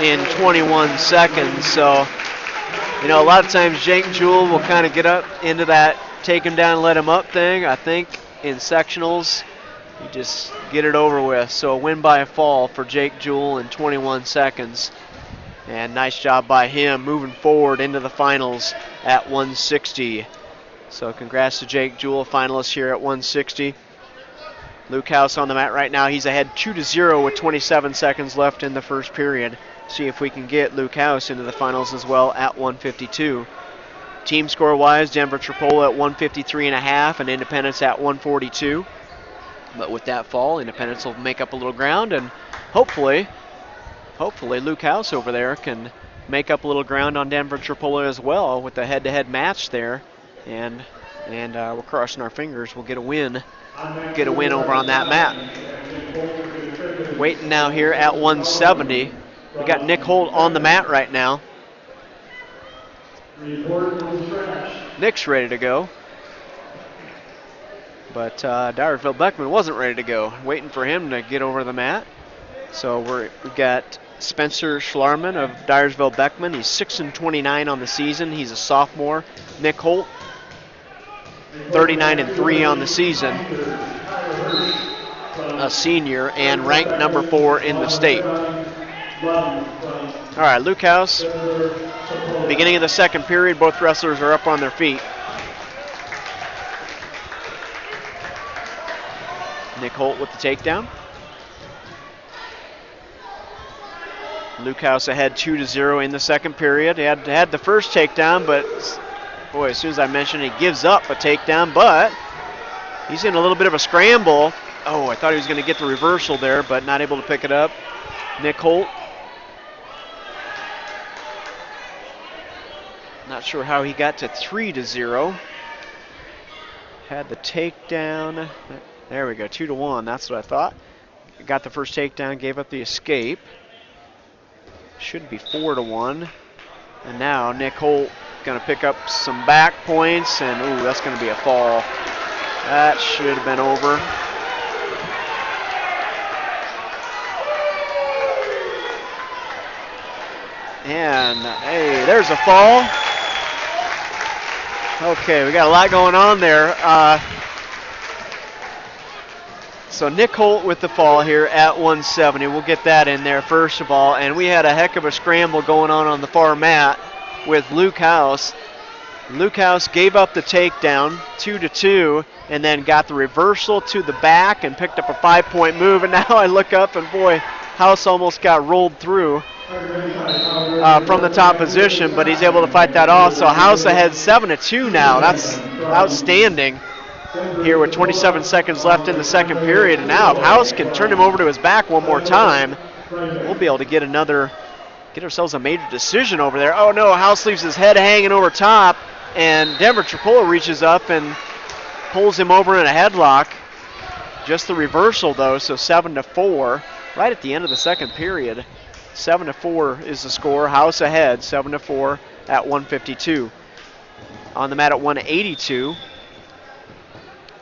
in 21 seconds. So, you know, a lot of times Jake Jewell will kind of get up into that take him down, let him up thing. I think in sectionals, you just get it over with. So a win by a fall for Jake Jewell in 21 seconds. And nice job by him moving forward into the finals at 160. So congrats to Jake Jewell, finalist here at 160. Luke House on the mat right now. He's ahead 2-0 with 27 seconds left in the first period. See if we can get Luke House into the finals as well at 152. Team score-wise, Denver Tripola at 153.5 and Independence at 142. But with that fall, Independence will make up a little ground, and hopefully Luke House over there can make up a little ground on Denver Tripola as well with the head-to-head match there. And we're crossing our fingers. We'll get a win over on that mat. Waiting now here at 170. We got Nick Holt on the mat right now. Nick's ready to go. But Dyersville Beckman wasn't ready to go. Waiting for him to get over the mat. So we've got Spencer Schlarman of Dyersville Beckman. He's 6-29 on the season. He's a sophomore. Nick Holt, 39-3 on the season. A senior and ranked number 4 in the state. All right, Luke House. Beginning of the second period, both wrestlers are up on their feet. Nick Holt with the takedown. Luke House ahead 2-0 in the second period. He had the first takedown, but boy, as soon as I mentioned, he gives up a takedown, but he's in a little bit of a scramble. Oh, I thought he was going to get the reversal there, but not able to pick it up. Nick Holt. Not sure how he got to 3-0. Had the takedown. There we go, 2-1. That's what I thought. Got the first takedown, gave up the escape. Should be 4-1. And now Nick Holt going to pick up some back points, and ooh, that's going to be a fall. That should have been over. And hey, there's a fall. Okay, we got a lot going on there. So Nick Holt with the fall here at 170. We'll get that in there first of all. And we had a heck of a scramble going on the far mat with Luke House. Luke House gave up the takedown, 2-2, and then got the reversal to the back and picked up a 5-point move. And now I look up and boy, House almost got rolled through from the top position, but he's able to fight that off. So House ahead 7-2 now. That's outstanding. here with 27 seconds left in the second period. And now if House can turn him over to his back one more time, we'll be able to get ourselves a major decision over there. Oh no, House leaves his head hanging over top, and Denver Trappola reaches up and pulls him over in a headlock. Just the reversal though, so 7-4, right at the end of the second period. 7-4 is the score. House ahead, 7-4 at 152. On the mat at 182.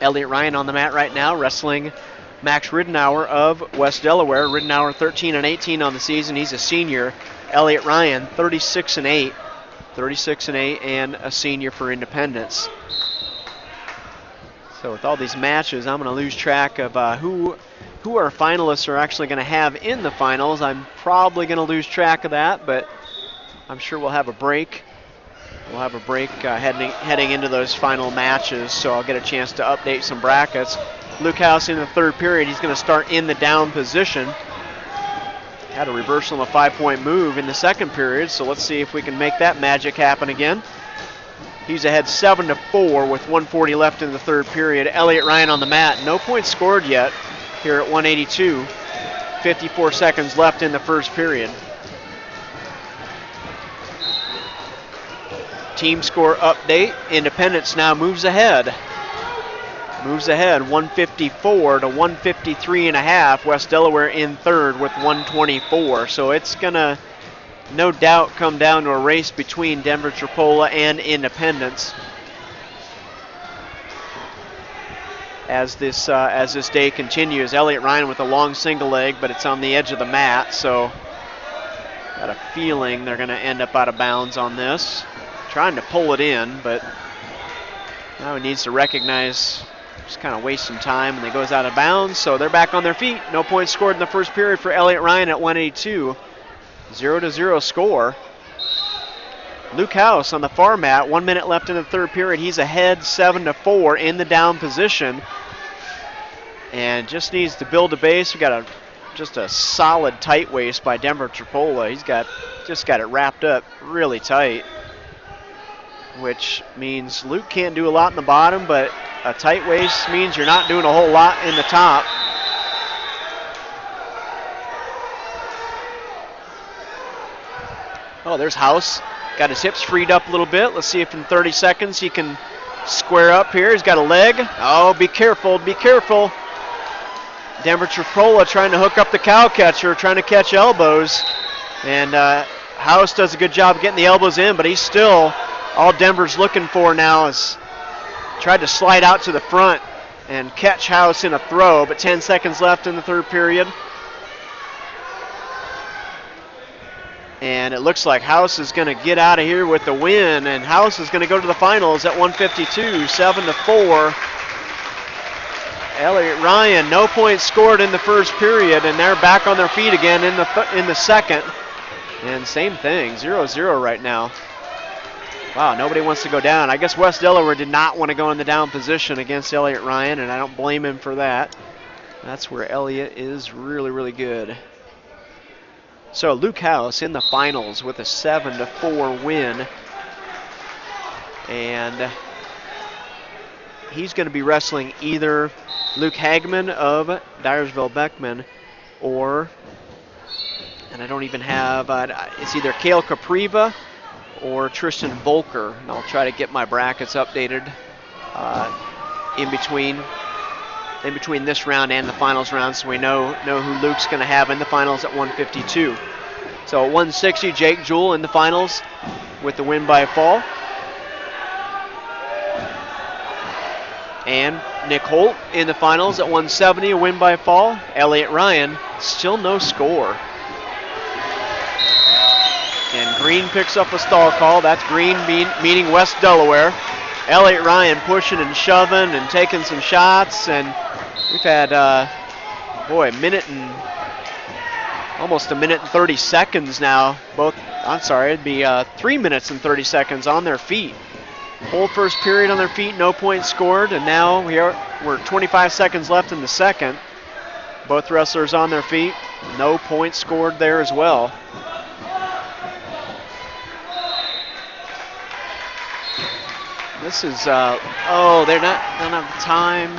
Elliot Ryan on the mat right now, wrestling Max Riddenauer of West Delaware. Riddenauer 13-18 on the season. He's a senior. Elliot Ryan 36-8. 36-8 and a senior for Independence. So with all these matches, I'm going to lose track of who our finalists are actually going to have in the finals. I'm probably going to lose track of that, but I'm sure we'll have a break. We'll have a break heading into those final matches, so I'll get a chance to update some brackets. Luke House in the third period, he's going to start in the down position. Had a reversal of a 5-point move in the second period, so let's see if we can make that magic happen again. He's ahead 7-4 with 1:40 left in the third period. Elliot Ryan on the mat, no points scored yet here at 182. 54 seconds left in the first period. Team score update. Independence now moves ahead. 154 to 153.5. West Delaware in third with 124. So it's going to no doubt come down to a race between Denver Trappola and Independence as this day continues. Elliot Ryan with a long single leg, but it's on the edge of the mat, so got a feeling they're going to end up out of bounds on this. Trying to pull it in, but now he needs to recognize just kind of waste some time, and it goes out of bounds, so they're back on their feet. No points scored in the first period for Elliot Ryan at 182. 0-0 score. Luke House on the far mat, 1 minute left in the third period. He's ahead 7-4 in the down position, and just needs to build a base. We got just a solid tight waist by Denver Trappola. He's just got it wrapped up really tight, which means Luke can't do a lot in the bottom, but a tight waist means you're not doing a whole lot in the top. Oh, there's House. Got his hips freed up a little bit. Let's see if in 30 seconds he can square up here. He's got a leg. Oh, be careful, be careful. Denver Trappola trying to hook up the cow catcher, trying to catch elbows. And House does a good job getting the elbows in, but he's still, all Denver's looking for now is tried to slide out to the front and catch House in a throw, but 10 seconds left in the third period. And it looks like House is going to get out of here with the win, and House is going to go to the finals at 152, 7-4. Elliot Ryan, no points scored in the first period, and they're back on their feet again in the second. And same thing, 0-0 right now. Wow, nobody wants to go down. I guess West Delaware did not want to go in the down position against Elliot Ryan, and I don't blame him for that. That's where Elliot is really, really good. So Luke House in the finals with a 7-4 win. And he's going to be wrestling either Luke Hagman of Dyersville-Beckman or, and I don't even have, it's either Cale Capriva or Tristan Volker. And I'll try to get my brackets updated in between this round and the finals round, so we know who Luke's going to have in the finals at 152. So at 160, Jake Jewell in the finals with the win by fall. And Nick Holt in the finals at 170, a win by fall. Elliot Ryan, still no score. And Green picks up a stall call. That's Green meaning West Delaware. Elliot Ryan pushing and shoving and taking some shots, and we've had, almost a minute and 30 seconds now. It'd be 3 minutes and 30 seconds on their feet. Whole first period on their feet, no points scored, and now we're 25 seconds left in the second. Both wrestlers on their feet, no points scored there as well. This is, oh, they don't have the time.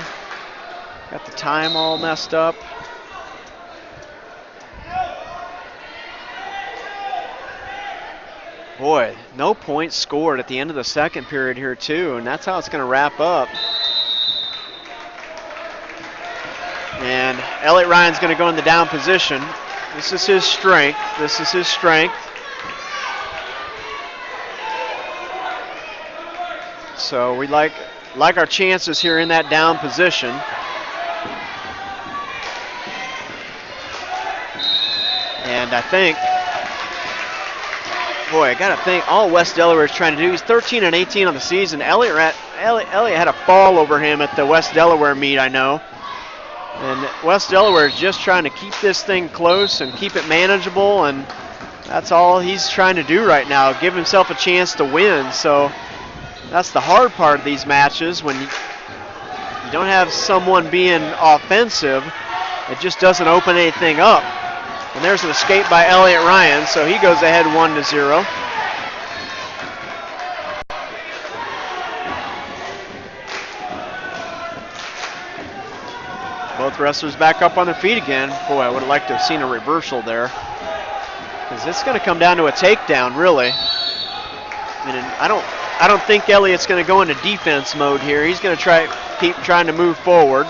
Got the time all messed up. Boy, no points scored at the end of the second period here too, and that's how it's going to wrap up. And Elliot Ryan's going to go in the down position. This is his strength. This is his strength. So we like our chances here in that down position. And I think, boy, I got to think all West Delaware is trying to do. He's 13 and 18 on the season. Elliot had a fall over him at the West Delaware meet, I know. And West Delaware is just trying to keep this thing close and keep it manageable, and that's all he's trying to do right now, give himself a chance to win. So that's the hard part of these matches. When you don't have someone being offensive, it just doesn't open anything up. And there's an escape by Elliot Ryan, so he goes ahead 1-0. Both wrestlers back up on their feet again. Boy, I would have liked to have seen a reversal there, because it's going to come down to a takedown, really. And I don't think Elliot's going to go into defense mode here. He's going to keep trying to move forward.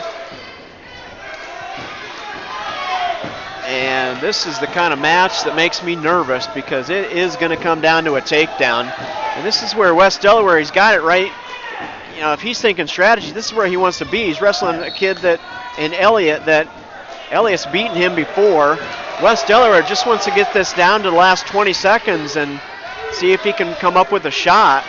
And this is the kind of match that makes me nervous, because it is going to come down to a takedown. And this is where West Delaware, he's got it right. You know, if he's thinking strategy, this is where he wants to be. He's wrestling a kid Elliot's beaten him before. West Delaware just wants to get this down to the last 20 seconds and see if he can come up with a shot.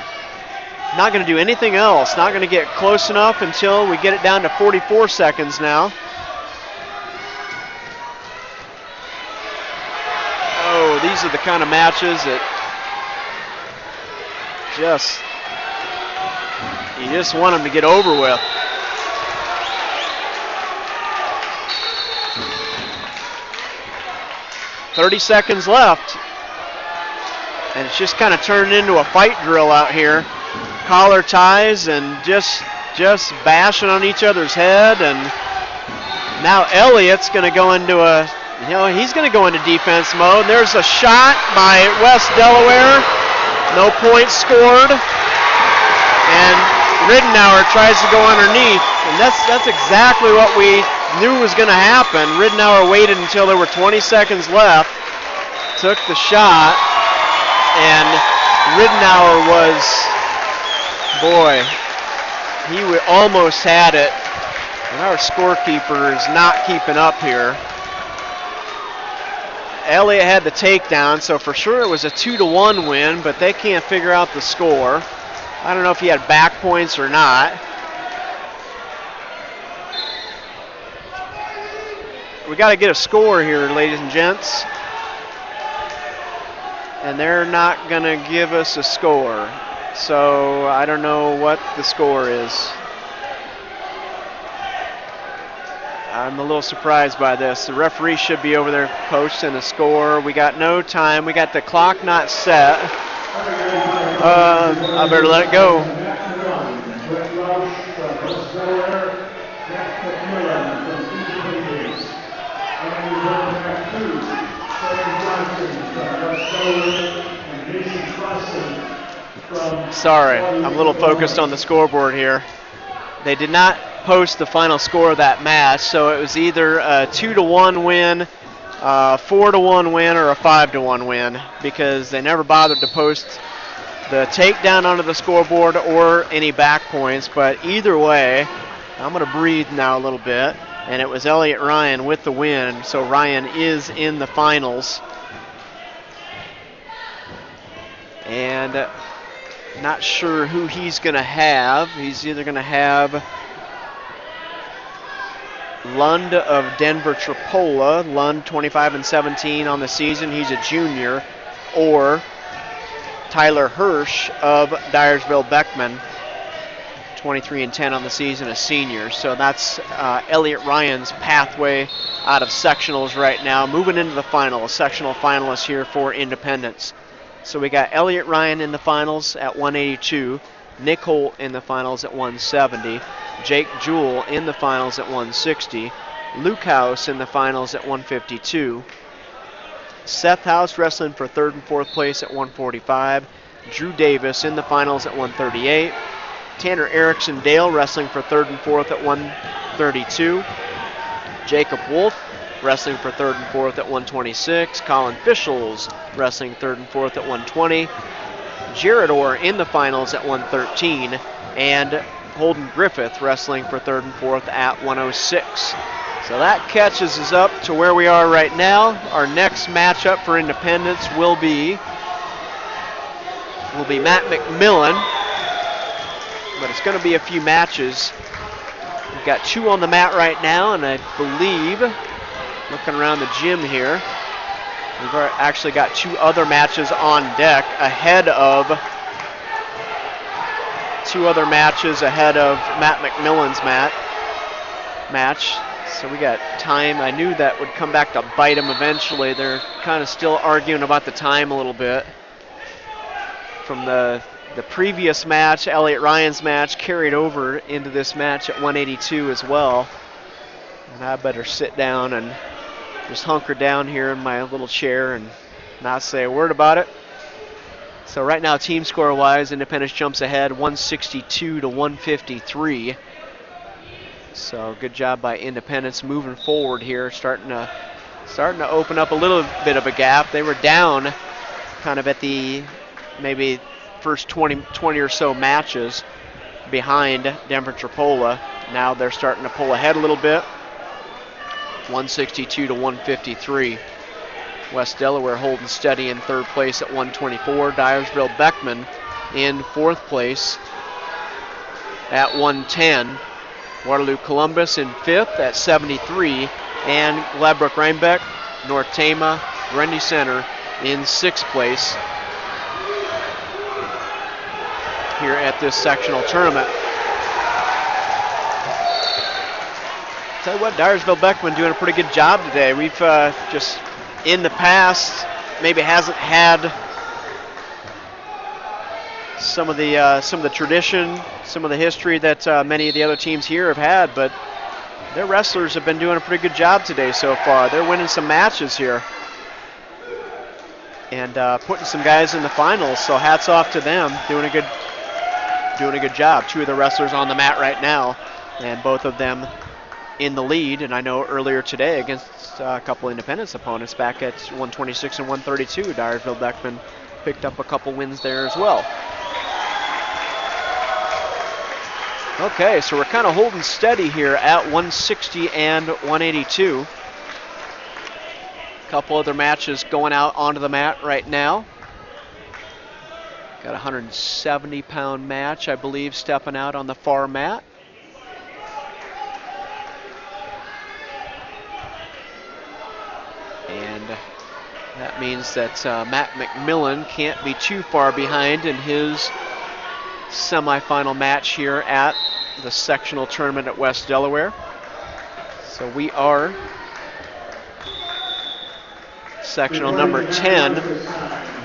Not going to do anything else. Not going to get close enough until we get it down to 44 seconds now. Oh, these are the kind of matches that you just want them to get over with. .30 seconds left, and it's just kind of turned into a fight drill out here. Collar ties and just bashing on each other's head. And now Elliot's going to go into he's going to go into defense mode. There's a shot by West Delaware. No points scored. And Ridenour tries to go underneath, and that's exactly what we knew was going to happen. Ridenour waited until there were 20 seconds left, took the shot, and Ridenour he almost had it, and our scorekeeper is not keeping up here. Elliot had the takedown, so for sure it was a 2-1 win, but they can't figure out the score. I don't know if he had back points or not. We got to get a score here, ladies and gents. And they're not going to give us a score. So I don't know what the score is. I'm a little surprised by this. The referee should be over there posting a score. We got no time. We got the clock not set. I better let it go. Sorry, I'm a little focused on the scoreboard here. They did not post the final score of that match, so it was either a 2-1 win, a 4-1 win, or a 5-1 win, because they never bothered to post the takedown onto the scoreboard or any back points. But either way, I'm going to breathe now a little bit, and it was Elliot Ryan with the win, so Ryan is in the finals. And not sure who he's going to have. He's either going to have Lund of Denver Tripola, Lund 25-17 on the season, he's a junior, or Tyler Hirsch of Dyersville Beckman, 23-10 on the season, a senior. So that's Elliot Ryan's pathway out of sectionals right now, moving into the final, a sectional finalist here for Independence. So we got Elliot Ryan in the finals at 182, Nick Holt in the finals at 170. Jake Jewell in the finals at 160. Luke House in the finals at 152. Seth House wrestling for 3rd and 4th place at 145. Drew Davis in the finals at 138. Tanner Erickson Dale wrestling for 3rd and 4th at 132. Jacob Wolf wrestling for 3rd and 4th at 126. Colin Fischels wrestling 3rd and 4th at 120. Jared Orr in the finals at 113. And Holden Griffith wrestling for 3rd and 4th at 106. So that catches us up to where we are right now. Our next matchup for Independence will be Matt McMillan, but it's going to be a few matches. We've got 2 on the mat right now, and I believe, looking around the gym here, we've actually got 2 other matches on deck ahead of Matt McMillan's match. So we got time. I knew that would come back to bite him eventually. They're kind of still arguing about the time a little bit. From the previous match, Elliot Ryan's match, carried over into this match at 182 as well. And I better sit down and just hunker down here in my little chair and not say a word about it. So right now, team score-wise, Independence jumps ahead 162 to 153. So good job by Independence moving forward here, starting to open up a little bit of a gap. They were down kind of at the maybe first 20 or so matches behind Denver Tripola. Now they're starting to pull ahead a little bit. 162 to 153. West Delaware holding steady in 3rd place at 124. Dyersville Beckman in 4th place at 110. Waterloo Columbus in 5th at 73. And Gladbrook Rhinebeck, North Tama, Grundy Center in 6th place here at this sectional tournament. Tell you what, Dyersville Beckman doing a pretty good job today. We've just in the past maybe hasn't had some of the tradition, some of the history that many of the other teams here have had, but their wrestlers have been doing a pretty good job today so far. They're winning some matches here and putting some guys in the finals. So hats off to them, doing a good job. 2 of the wrestlers on the mat right now, and both of them in the lead. And I know earlier today against a couple Independence opponents back at 126 and 132, Dyersville Beckman picked up a couple wins there as well. Okay, so we're kind of holding steady here at 160 and 182. A couple other matches going out onto the mat right now. Got a 170-pound match, I believe, stepping out on the far mat. And that means that Matt McMillan can't be too far behind in his semifinal match here at the sectional tournament at West Delaware. So we are sectional number 10.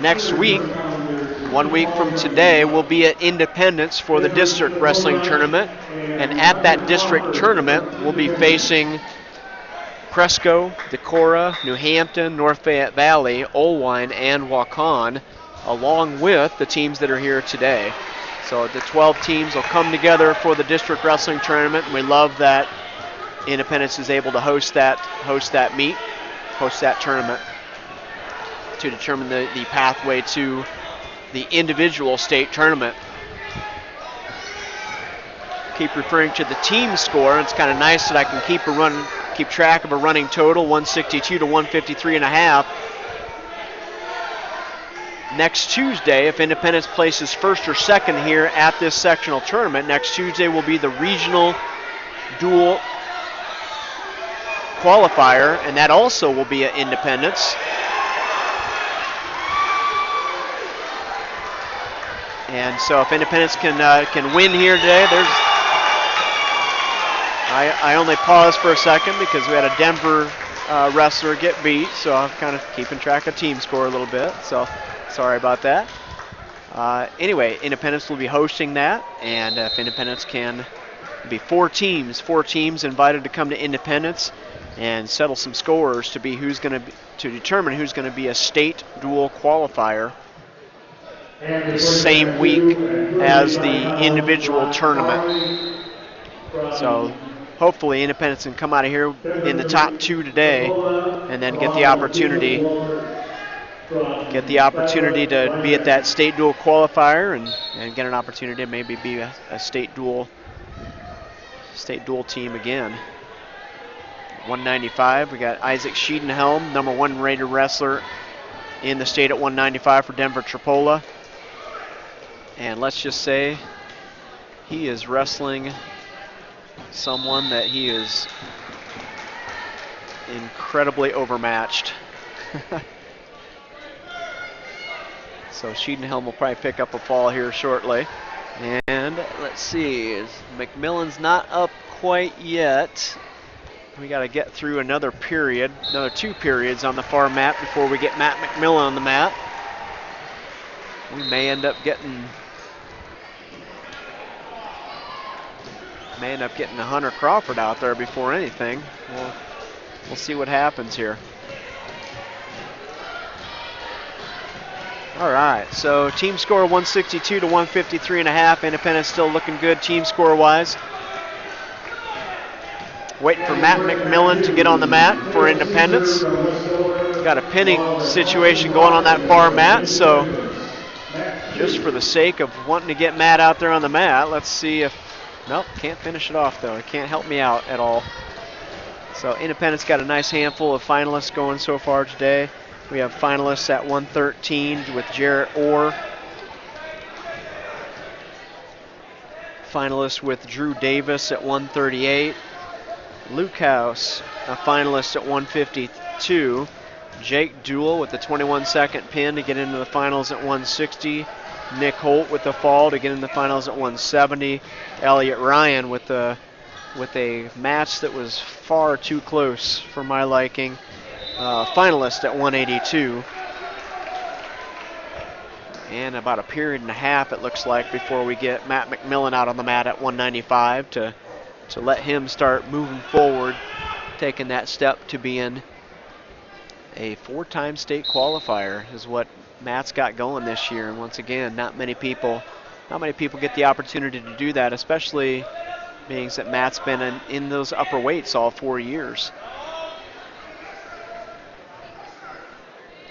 Next week, 1 week from today, we'll be at Independence for the district wrestling tournament. And at that district tournament, we'll be facing Cresco, Decorah, New Hampton, North Fayette Valley, Olwine, and Waukon, along with the teams that are here today. So the 12 teams will come together for the district wrestling tournament, and we love that Independence is able to host that tournament to determine the pathway to the individual state tournament. Keep referring to the team score. It's kind of nice that I can keep track of a running total, 162 to 153 and a half. Next Tuesday, if Independence places 1st or 2nd here at this sectional tournament, next Tuesday will be the regional dual qualifier, and that also will be at Independence. And so if Independence can win here today, I only paused for a second because we had a Denver wrestler get beat, so I'm kind of keeping track of team score a little bit, so sorry about that. Anyway, Independence will be hosting that, and if Independence can, be four teams invited to come to Independence and settle some scores to be to determine who's going to be a state dual qualifier the same week as the individual tournament. So hopefully Independence can come out of here in the top two today and then get the opportunity to be at that state dual qualifier and get an opportunity to maybe be a state dual team again. 195, we got Isaac Schiedenhelm, number 1 rated wrestler in the state at 195 for Denver Tripola. And let's just say he is wrestling someone that he is incredibly overmatched. So Schiedenhelm will probably pick up a fall here shortly. And let's see, McMillan's not up quite yet. We got to get through another 2 periods on the far mat before we get Matt McMillan on the mat. We may end up getting a Hunter Crawford out there before anything. We'll see what happens here. All right, so team score 162 to 153.5. Independence still looking good team score wise. Waiting for Matt McMillan to get on the mat for Independence. Got a pinning situation going on that far mat, so just for the sake of wanting to get Matt out there on the mat, let's see if, nope, can't finish it off though. It can't help me out at all. So Independence got a nice handful of finalists going so far today. We have finalists at 113 with Jarrett Orr. Finalist with Drew Davis at 138. Luke House, a finalist at 152. Jake Duell with the 21-second pin to get into the finals at 160. Nick Holt with the fall to get in the finals at 170. Elliot Ryan with a match that was far too close for my liking. Finalist at 182. And about a period and a half, it looks like, before we get Matt McMillan out on the mat at 195 to let him start moving forward, taking that step to being a 4-time state qualifier is what Matt's got going this year. And once again, not many people get the opportunity to do that, especially being that Matt's been in those upper weights all 4 years.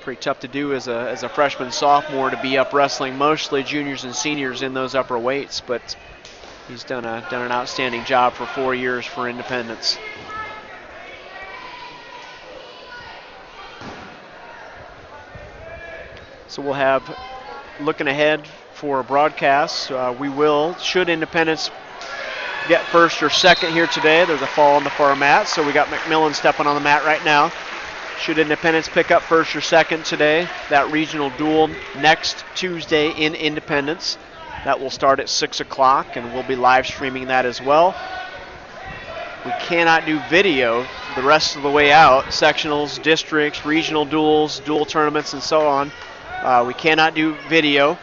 Pretty tough to do as a freshman, sophomore to be up wrestling mostly juniors and seniors in those upper weights, but he's done an outstanding job for 4 years for Independence. So we'll have, looking ahead for a broadcast, should Independence get first or second here today, there's a fall on the far mat, so we got McMillan stepping on the mat right now. Should Independence pick up first or second today, that regional duel next Tuesday in Independence. That will start at 6 o'clock, and we'll be live streaming that as well. We cannot do video the rest of the way out. Sectionals, districts, regional duels, dual tournaments, and so on. We cannot do video.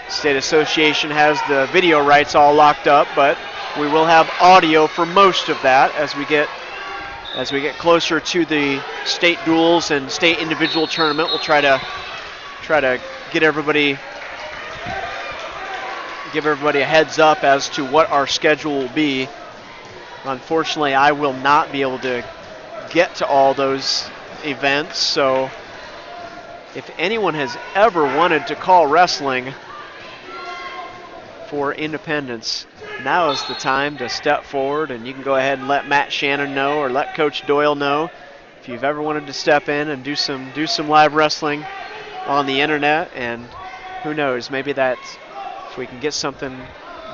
State Association has the video rights all locked up, but we will have audio for most of that as we get closer to the state duels and state individual tournament. We'll try to give everybody a heads up as to what our schedule will be. Unfortunately, I will not be able to get to all those events, so if anyone has ever wanted to call wrestling for Independence, now is the time to step forward, and you can go ahead and let Matt Shannon know or let Coach Doyle know if you've ever wanted to step in and do some live wrestling on the internet. And who knows, maybe that if we can get something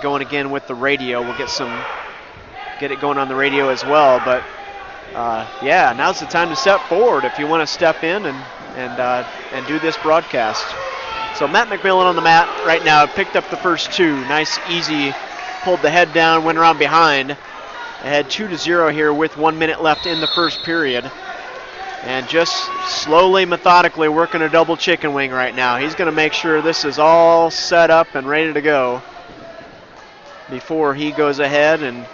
going again with the radio, we'll get it going on the radio as well. But yeah, now's the time to step forward if you want to step in and do this broadcast. So Matt McMillan on the mat right now, picked up the first two. Nice, easy, pulled the head down, went around behind. Ahead 2-0 here with 1 minute left in the first period. and just slowly, methodically working a double chicken wing right now. He's going to make sure this is all set up and ready to go before he goes ahead and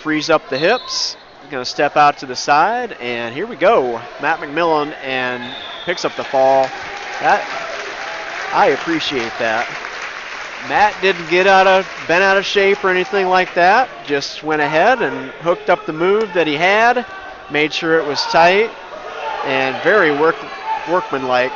frees up the hips. He's going to step out to the side, and here we go. Matt McMillan and picks up the fall. I appreciate that. Matt didn't get bent out of shape or anything like that. Just went ahead and hooked up the move that he had, made sure it was tight, and very workmanlike.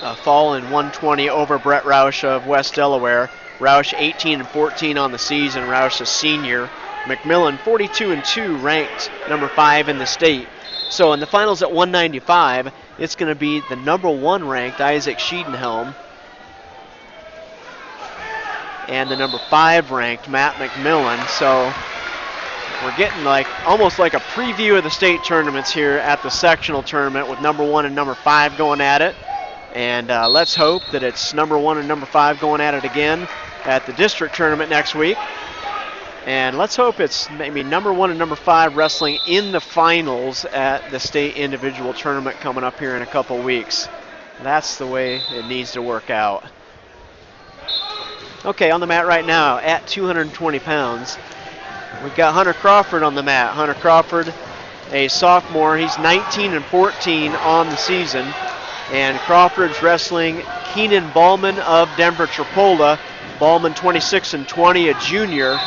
A fall in 120 over Brett Roush of West Delaware. Roush 18-14 on the season. Roush a senior. McMillan 42-2, ranked number 5 in the state. So in the finals at 195, it's going to be the number 1 ranked Isaac Schiedenhelm and the number 5 ranked Matt McMillan. So we're getting almost like a preview of the state tournaments here at the sectional tournament with number 1 and number 5 going at it. And let's hope that it's number 1 and number 5 going at it again at the district tournament next week. And let's hope it's maybe number 1 and number 5 wrestling in the finals at the state individual tournament coming up here in a couple weeks. That's the way it needs to work out. Okay, on the mat right now at 220 pounds, we've got Hunter Crawford on the mat. Hunter Crawford, a sophomore. He's 19-14 on the season. And Crawford's wrestling Keenan Ballman of Denver Tripola. Ballman 26-20, a junior.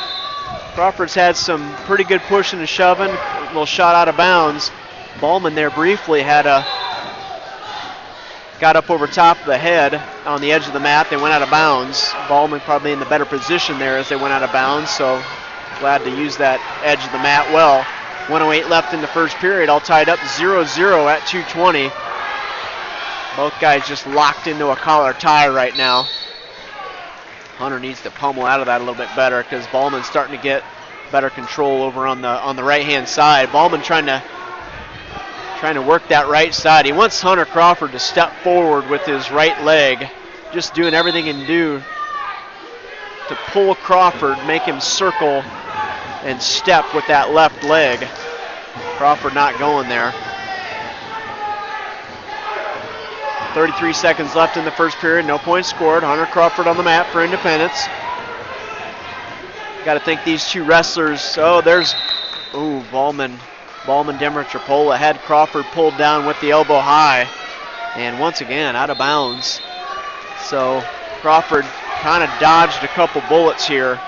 Crawford's had some pretty good pushing and shoving, a little shot out of bounds. Ballman there briefly got up over top of the head on the edge of the mat. They went out of bounds. Ballman probably in the better position there as they went out of bounds, so glad to use that edge of the mat well. 1:08 left in the first period, all tied up 0-0 at 220. Both guys just locked into a collar tie right now. Hunter needs to pummel out of that a little bit better because Ballman's starting to get better control over on the right-hand side. Ballman trying to work that right side. He wants Hunter Crawford to step forward with his right leg, just doing everything he can do to pull Crawford, make him circle and step with that left leg. Crawford not going there. 33 seconds left in the first period, no points scored. Hunter Crawford on the mat for Independence. Got to think these two wrestlers, Ballman Denver Tripola had Crawford pulled down with the elbow high, and once again out of bounds. So Crawford kind of dodged a couple bullets here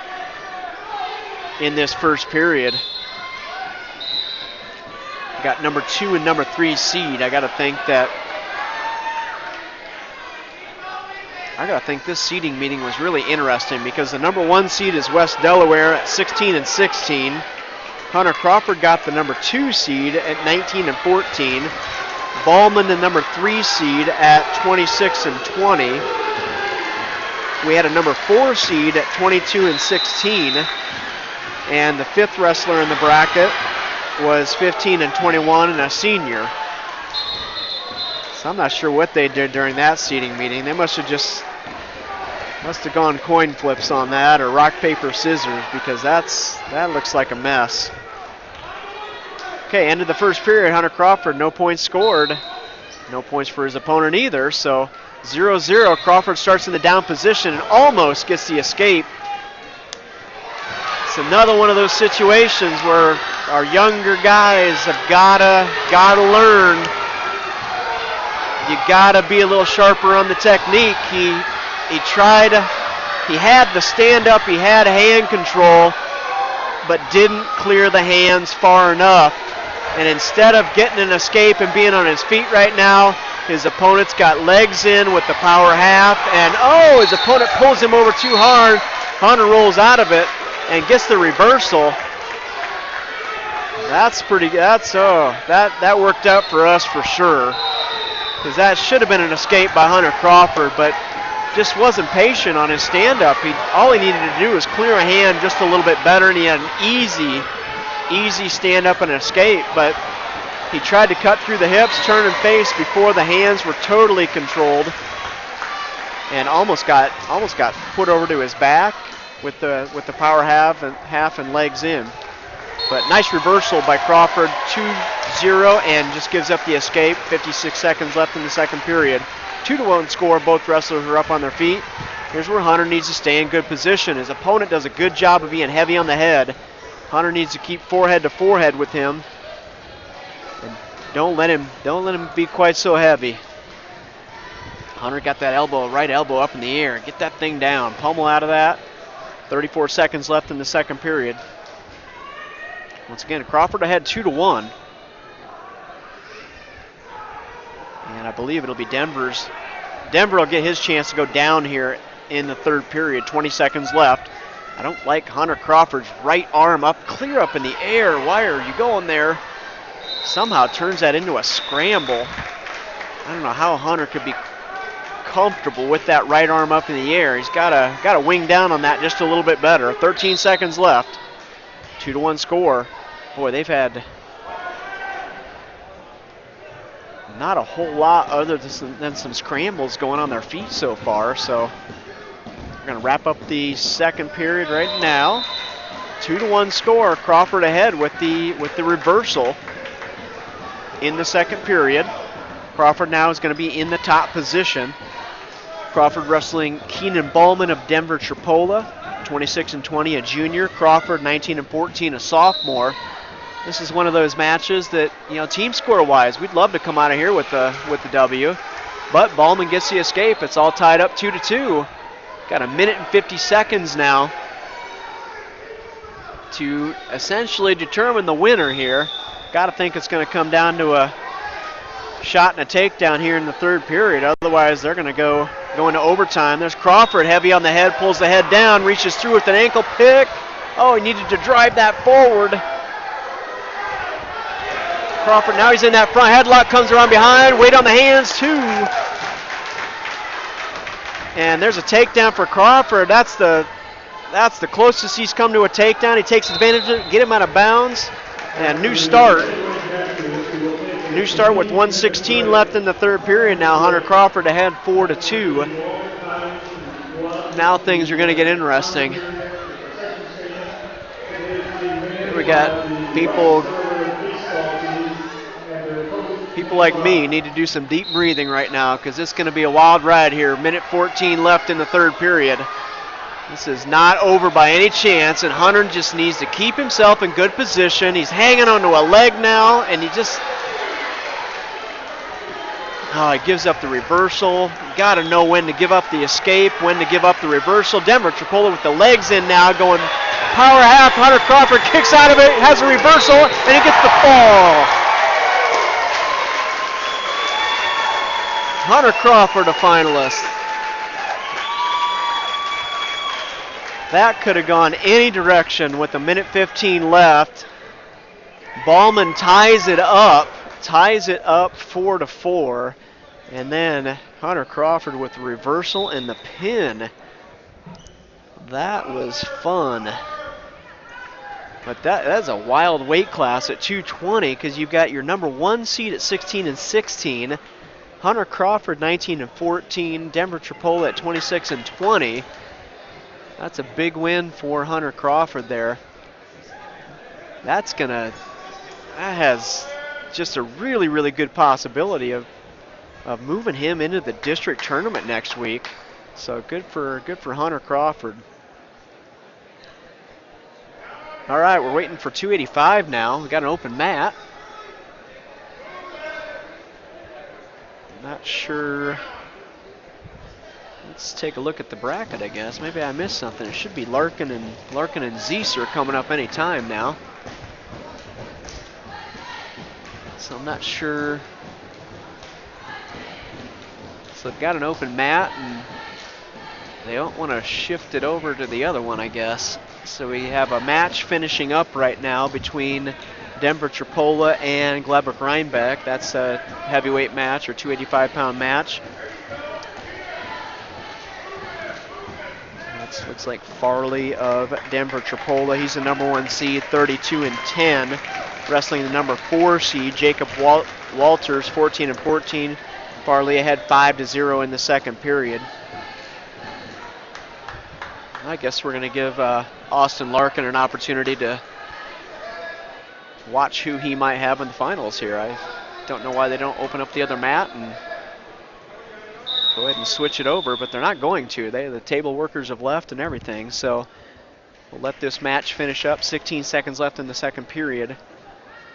in this first period. Got number 2 and number 3 seed. I got to think this seeding meeting was really interesting because the number 1 seed is West Delaware at 16-16. Hunter Crawford got the number 2 seed at 19-14. Ballman, the number 3 seed at 26-20. We had a number 4 seed at 22-16. And the 5th wrestler in the bracket was 15-21 and a senior. So I'm not sure what they did during that seeding meeting. They must have gone coin flips on that or rock, paper, scissors because that looks like a mess. Okay, end of the first period. Hunter Crawford, no points scored. No points for his opponent either. So 0-0. Crawford starts in the down position and almost gets the escape. It's another one of those situations where our younger guys have gotta learn. You gotta be a little sharper on the technique. He had the stand up, he had hand control, but didn't clear the hands far enough. And instead of getting an escape and being on his feet right now, his opponent's got legs in with the power half, and his opponent pulls him over too hard. Hunter rolls out of it and gets the reversal. That worked out for us for sure, because that should have been an escape by Hunter Crawford, but just wasn't patient on his stand-up. All he needed to do was clear a hand just a little bit better, and he had an easy stand-up and escape, but he tried to cut through the hips, turn and face before the hands were totally controlled, and almost got put over to his back with the power half and legs in. But nice reversal by Crawford, 2-0, and just gives up the escape. 56 seconds left in the second period. 2-1 score. Both wrestlers are up on their feet. Here's where Hunter needs to stay in good position. His opponent does a good job of being heavy on the head. Hunter needs to keep forehead to forehead with him. And don't let him be quite so heavy. Hunter got that right elbow up in the air. Get that thing down. Pummel out of that. 34 seconds left in the second period. Once again, Crawford ahead 2-1. And I believe it'll be Denver's. Denver will get his chance to go down here in the third period. 20 seconds left. I don't like Hunter Crawford's right arm up, clear up in the air. Why are you going there? Somehow turns that into a scramble. I don't know how Hunter could be comfortable with that right arm up in the air. He's got to wing down on that just a little bit better. 13 seconds left. 2-1 score. Boy, they've had not a whole lot other than some scrambles going on their feet so far. So we're going to wrap up the second period right now. 2-1 score. Crawford ahead with the reversal in the second period. Crawford now is going to be in the top position. Crawford wrestling Keenan Ballman of Denver Tripola, 26-20, a junior. Crawford 19-14, a sophomore. This is one of those matches that, you know, team score-wise, we'd love to come out of here with the W. But Ballman gets the escape. It's all tied up 2-2. Got a minute and 50 seconds now to essentially determine the winner here. Got to think it's going to come down to a shot and a takedown here in the third period. Otherwise, they're going to go into overtime. There's Crawford, heavy on the head, pulls the head down, reaches through with an ankle pick. Oh, he needed to drive that forward. Crawford, now he's in that front headlock, comes around behind, weight on the hands, two. And there's a takedown for Crawford. That's the closest he's come to a takedown. He takes advantage of it, get him out of bounds. And new start. New start with 1:16 left in the third period now. Hunter Crawford ahead 4-2. Now things are going to get interesting. Here we got people like me need to do some deep breathing right now, because it's going to be a wild ride here. Minute 14 left in the third period. This is not over by any chance, and Hunter just needs to keep himself in good position. He's hanging onto a leg now, and he gives up the reversal. You got to know when to give up the escape, when to give up the reversal. Denver Tripola with the legs in now, going power half. Hunter Crawford kicks out of it, has a reversal, and he gets the fall. Hunter Crawford, a finalist. That could have gone any direction with a minute 15 left. Ballman ties it up 4-4. And then Hunter Crawford with the reversal and the pin. That was fun. But that's a wild weight class at 220, because you've got your number one seed at 16-16. Hunter Crawford 19-14. Denver Tripola at 26-20. That's a big win for Hunter Crawford there. That has just a really, really good possibility of moving him into the district tournament next week. So good for Hunter Crawford. All right, we're waiting for 285 now. We got an open mat. Not sure. Let's take a look at the bracket, I guess. Maybe I missed something. It should be Larkin and Zeeser coming up any time now. So I'm not sure. So they've got an open mat, and they don't want to shift it over to the other one, I guess. So we have a match finishing up right now between Denver Tripola and Gladbrook Rhinebeck. That's a heavyweight match, or 285-pound match. That looks like Farley of Denver Tripola. He's the number one seed, 32-10. Wrestling the number 4 seed, Jacob Walters, 14-14. Farley ahead 5-0 in the second period. I guess we're going to give Austin Larkin an opportunity to watch who he might have in the finals here. I don't know why they don't open up the other mat and go ahead and switch it over, but they're not going to. The table workers have left and everything, so we'll let this match finish up. 16 seconds left in the second period,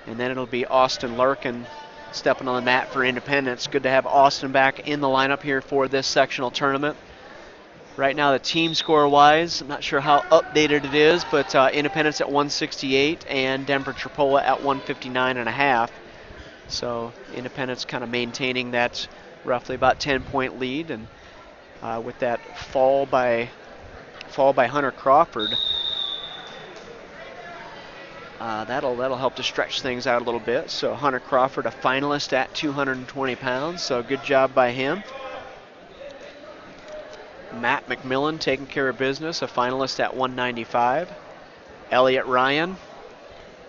and then it'll be Austin Larkin stepping on the mat for Independence. Good to have Austin back in the lineup here for this sectional tournament. Right now, the team score-wise, I'm not sure how updated it is, but Independence at 168 and Denver Tripola at 159.5. So Independence kind of maintaining that roughly about 10-point lead, and with that fall by Hunter Crawford, that'll help to stretch things out a little bit. So Hunter Crawford, a finalist at 220 pounds, so good job by him. Matt McMillan taking care of business, a finalist at 195. Elliott Ryan,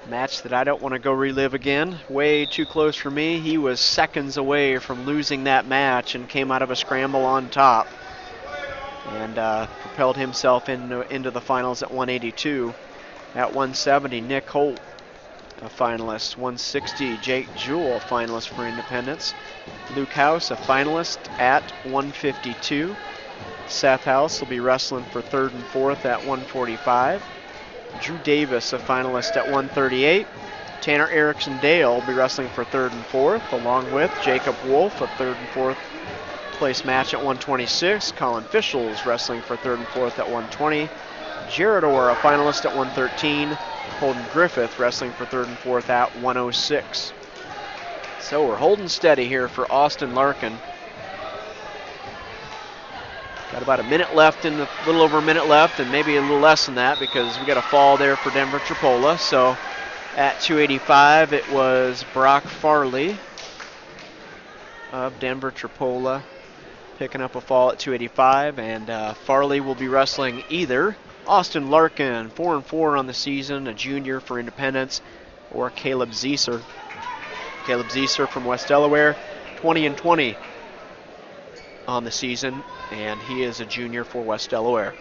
match that I don't want to go relive again. Way too close for me. He was seconds away from losing that match and came out of a scramble on top and propelled himself into the finals at 182. At 170, Nick Holt, a finalist. 160, Jake Jewell, a finalist for Independence. Luke House, a finalist at 152. Seth House will be wrestling for third and fourth at 145. Drew Davis, a finalist at 138. Tanner Erickson Dale will be wrestling for third and fourth, along with Jacob Wolf, a third and fourth place match at 126. Colin Fischels wrestling for third and fourth at 120. Jared Orr, a finalist at 113. Holden Griffith wrestling for third and fourth at 106. So we're holding steady here for Austin Larkin. Got about a minute left, a little over a minute left, and maybe a little less than that because we got a fall there for Denver Tripola. So at 285, it was Brock Farley of Denver Tripola picking up a fall at 285, and Farley will be wrestling either Austin Larkin, 4-4 on the season, a junior for Independence, or Caleb Zieser. Caleb Zieser from West Delaware, 20-20 on the season, and he is a junior for West Delaware.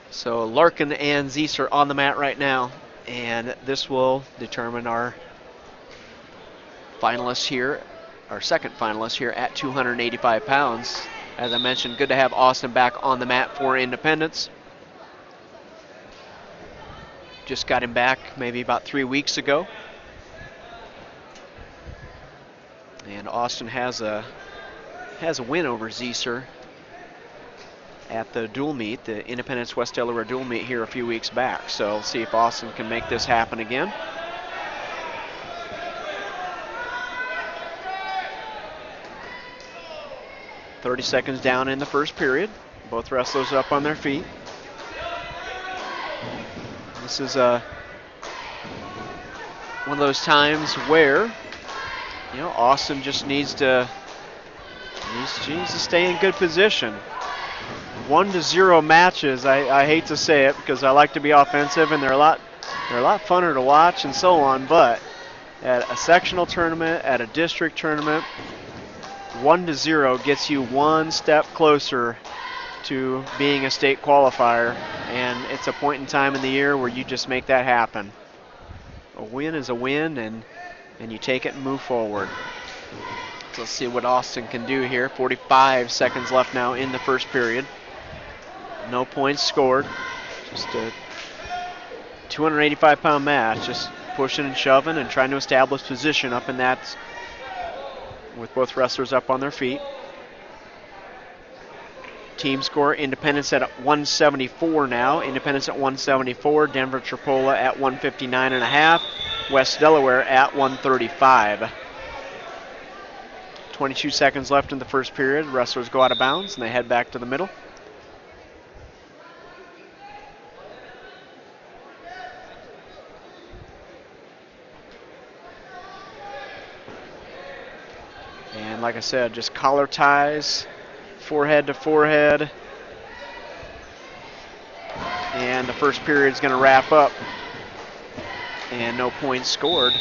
So Larkin and Zieser on the mat right now, and this will determine our finalists here, our second finalist here at 285 pounds. As I mentioned, good to have Austin back on the mat for Independence. Just got him back maybe about 3 weeks ago. And Austin has a win over Zieser at the dual meet, the Independence West Delaware dual meet here a few weeks back. So we'll see if Austin can make this happen again. .30 seconds down in the first period. Both wrestlers up on their feet. This is one of those times where, you know, Austin just needs to stay in good position. 1-0 matches. I hate to say it because I like to be offensive, and they're a lot funner to watch and so on. But at a sectional tournament, at a district tournament, 1-0 gets you one step closer to being a state qualifier, and it's a point in time in the year where you just make that happen. A win is a win, and you take it and move forward. So let's see what Austin can do here. 45 seconds left now in the first period. No points scored. Just a 285-pound match, just pushing and shoving and trying to establish position up in that, with both wrestlers up on their feet. Team score, Independence at 174 now. Independence at 174, Denver Tripola at 159.5, West Delaware at 135. 22 seconds left in the first period. Wrestlers go out of bounds and they head back to the middle. And like I said, just collar ties, forehead to forehead. And the first period is going to wrap up. And no points scored.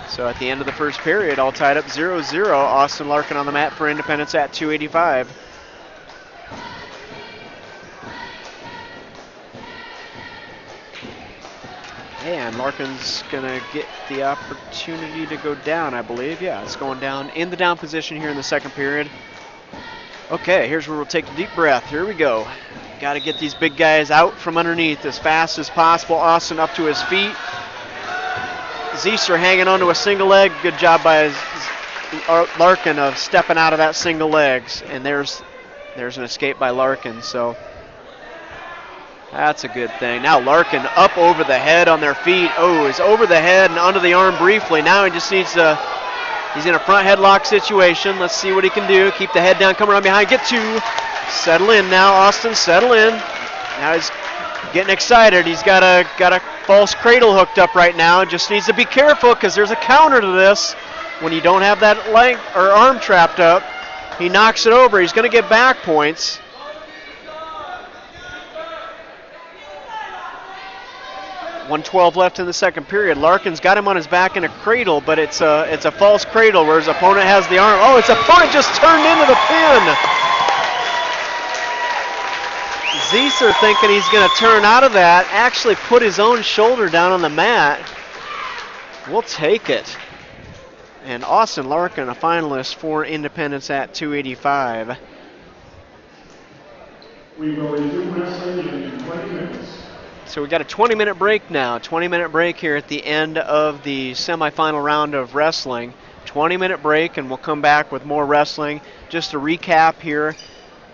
So at the end of the first period, all tied up 0-0. Austin Larkin on the mat for Independence at 285. And Larkin's gonna get the opportunity to go down, I believe. Yeah, it's going down in the down position here in the second period. Okay, here's where we'll take a deep breath. Here we go. Got to get these big guys out from underneath as fast as possible. Austin up to his feet. Zieser hanging onto a single leg. Good job by Larkin of stepping out of that single legs. And there's an escape by Larkin. So that's a good thing. Now Larkin up over the head on their feet. Oh, he's over the head and under the arm briefly. Now he just needs to, he's in a front headlock situation. Let's see what he can do. Keep the head down, come around behind, get two. Settle in now, Austin, settle in. Now he's getting excited. He's got a false cradle hooked up right now. Just needs to be careful because there's a counter to this. When you don't have that leg or arm trapped up, he knocks it over. He's going to get back points. .112 left in the second period. Larkin's got him on his back in a cradle, but it's a false cradle where his opponent has the arm. Oh, his opponent just turned into the pin. Zieser, thinking he's going to turn out of that, actually put his own shoulder down on the mat. We'll take it. And Austin Larkin, a finalist for Independence at 285. We will resume wrestling in 20 minutes. So we got a 20-minute break now. 20-minute break here at the end of the semifinal round of wrestling. 20-minute break, and we'll come back with more wrestling. Just to recap here,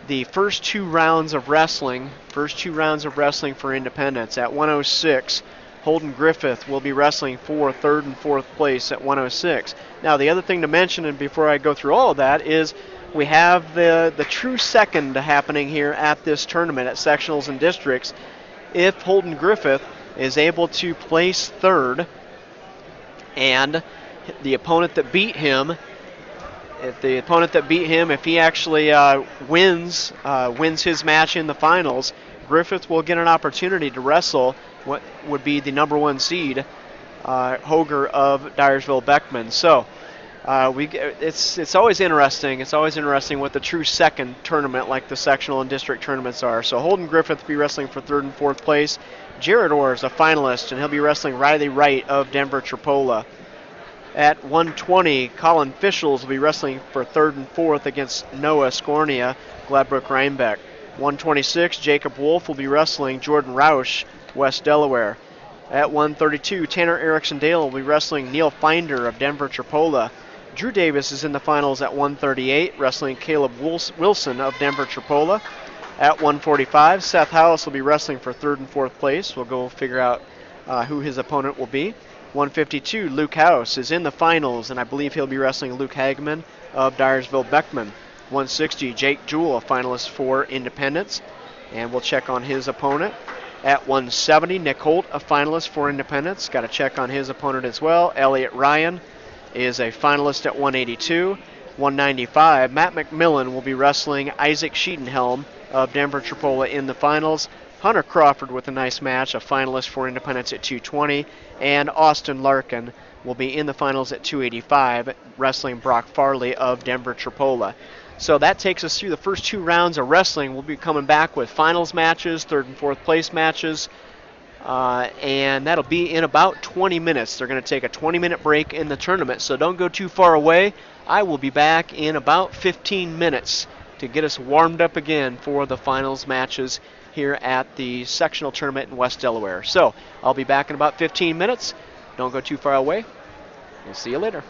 the first two rounds of wrestling for Independence. At 106, Holden Griffith will be wrestling for third and fourth place at 106. Now, the other thing to mention, and before I go through all of that, is we have the true second happening here at this tournament at sectionals and districts. If Holden Griffith is able to place third and the opponent that beat him, if he actually wins his match in the finals, Griffith will get an opportunity to wrestle what would be the number one seed, Hoger of Dyersville-Beckman. So it's always interesting. It's always interesting what the true second tournament like the sectional and district tournaments are. So Holden Griffith will be wrestling for third and fourth place. Jared Orr is a finalist, and he'll be wrestling Riley Wright of Denver Tripola. At 120, Colin Fischels will be wrestling for third and fourth against Noah Scornia, Gladbrook Rhinebeck. 126, Jacob Wolf will be wrestling Jordan Roush, West Delaware. At 132, Tanner Erickson Dale will be wrestling Neil Finder of Denver Tripola. Drew Davis is in the finals at 138, wrestling Caleb Wilson of Denver Tripola. At 145, Seth House will be wrestling for third and fourth place. We'll go figure out who his opponent will be. 152, Luke House is in the finals, and I believe he'll be wrestling Luke Hagman of Dyersville-Beckman. 160, Jake Jewell, a finalist for Independence, and we'll check on his opponent. At 170, Nick Holt, a finalist for Independence. Got to check on his opponent as well. Elliot Ryan is a finalist at 182. 195, Matt McMillan will be wrestling Isaac Sheetenhelm of Denver Tripola in the finals. Hunter Crawford with a nice match, a finalist for Independence at 220. And Austin Larkin will be in the finals at 285, wrestling Brock Farley of Denver Tripola. So that takes us through the first two rounds of wrestling. We'll be coming back with finals matches, third and fourth place matches, and that'll be in about 20 minutes. They're going to take a 20-minute break in the tournament, so don't go too far away. I will be back in about 15 minutes to get us warmed up again for the finals matches here at the sectional tournament in West Delaware. So I'll be back in about 15 minutes. Don't go too far away. We'll see you later.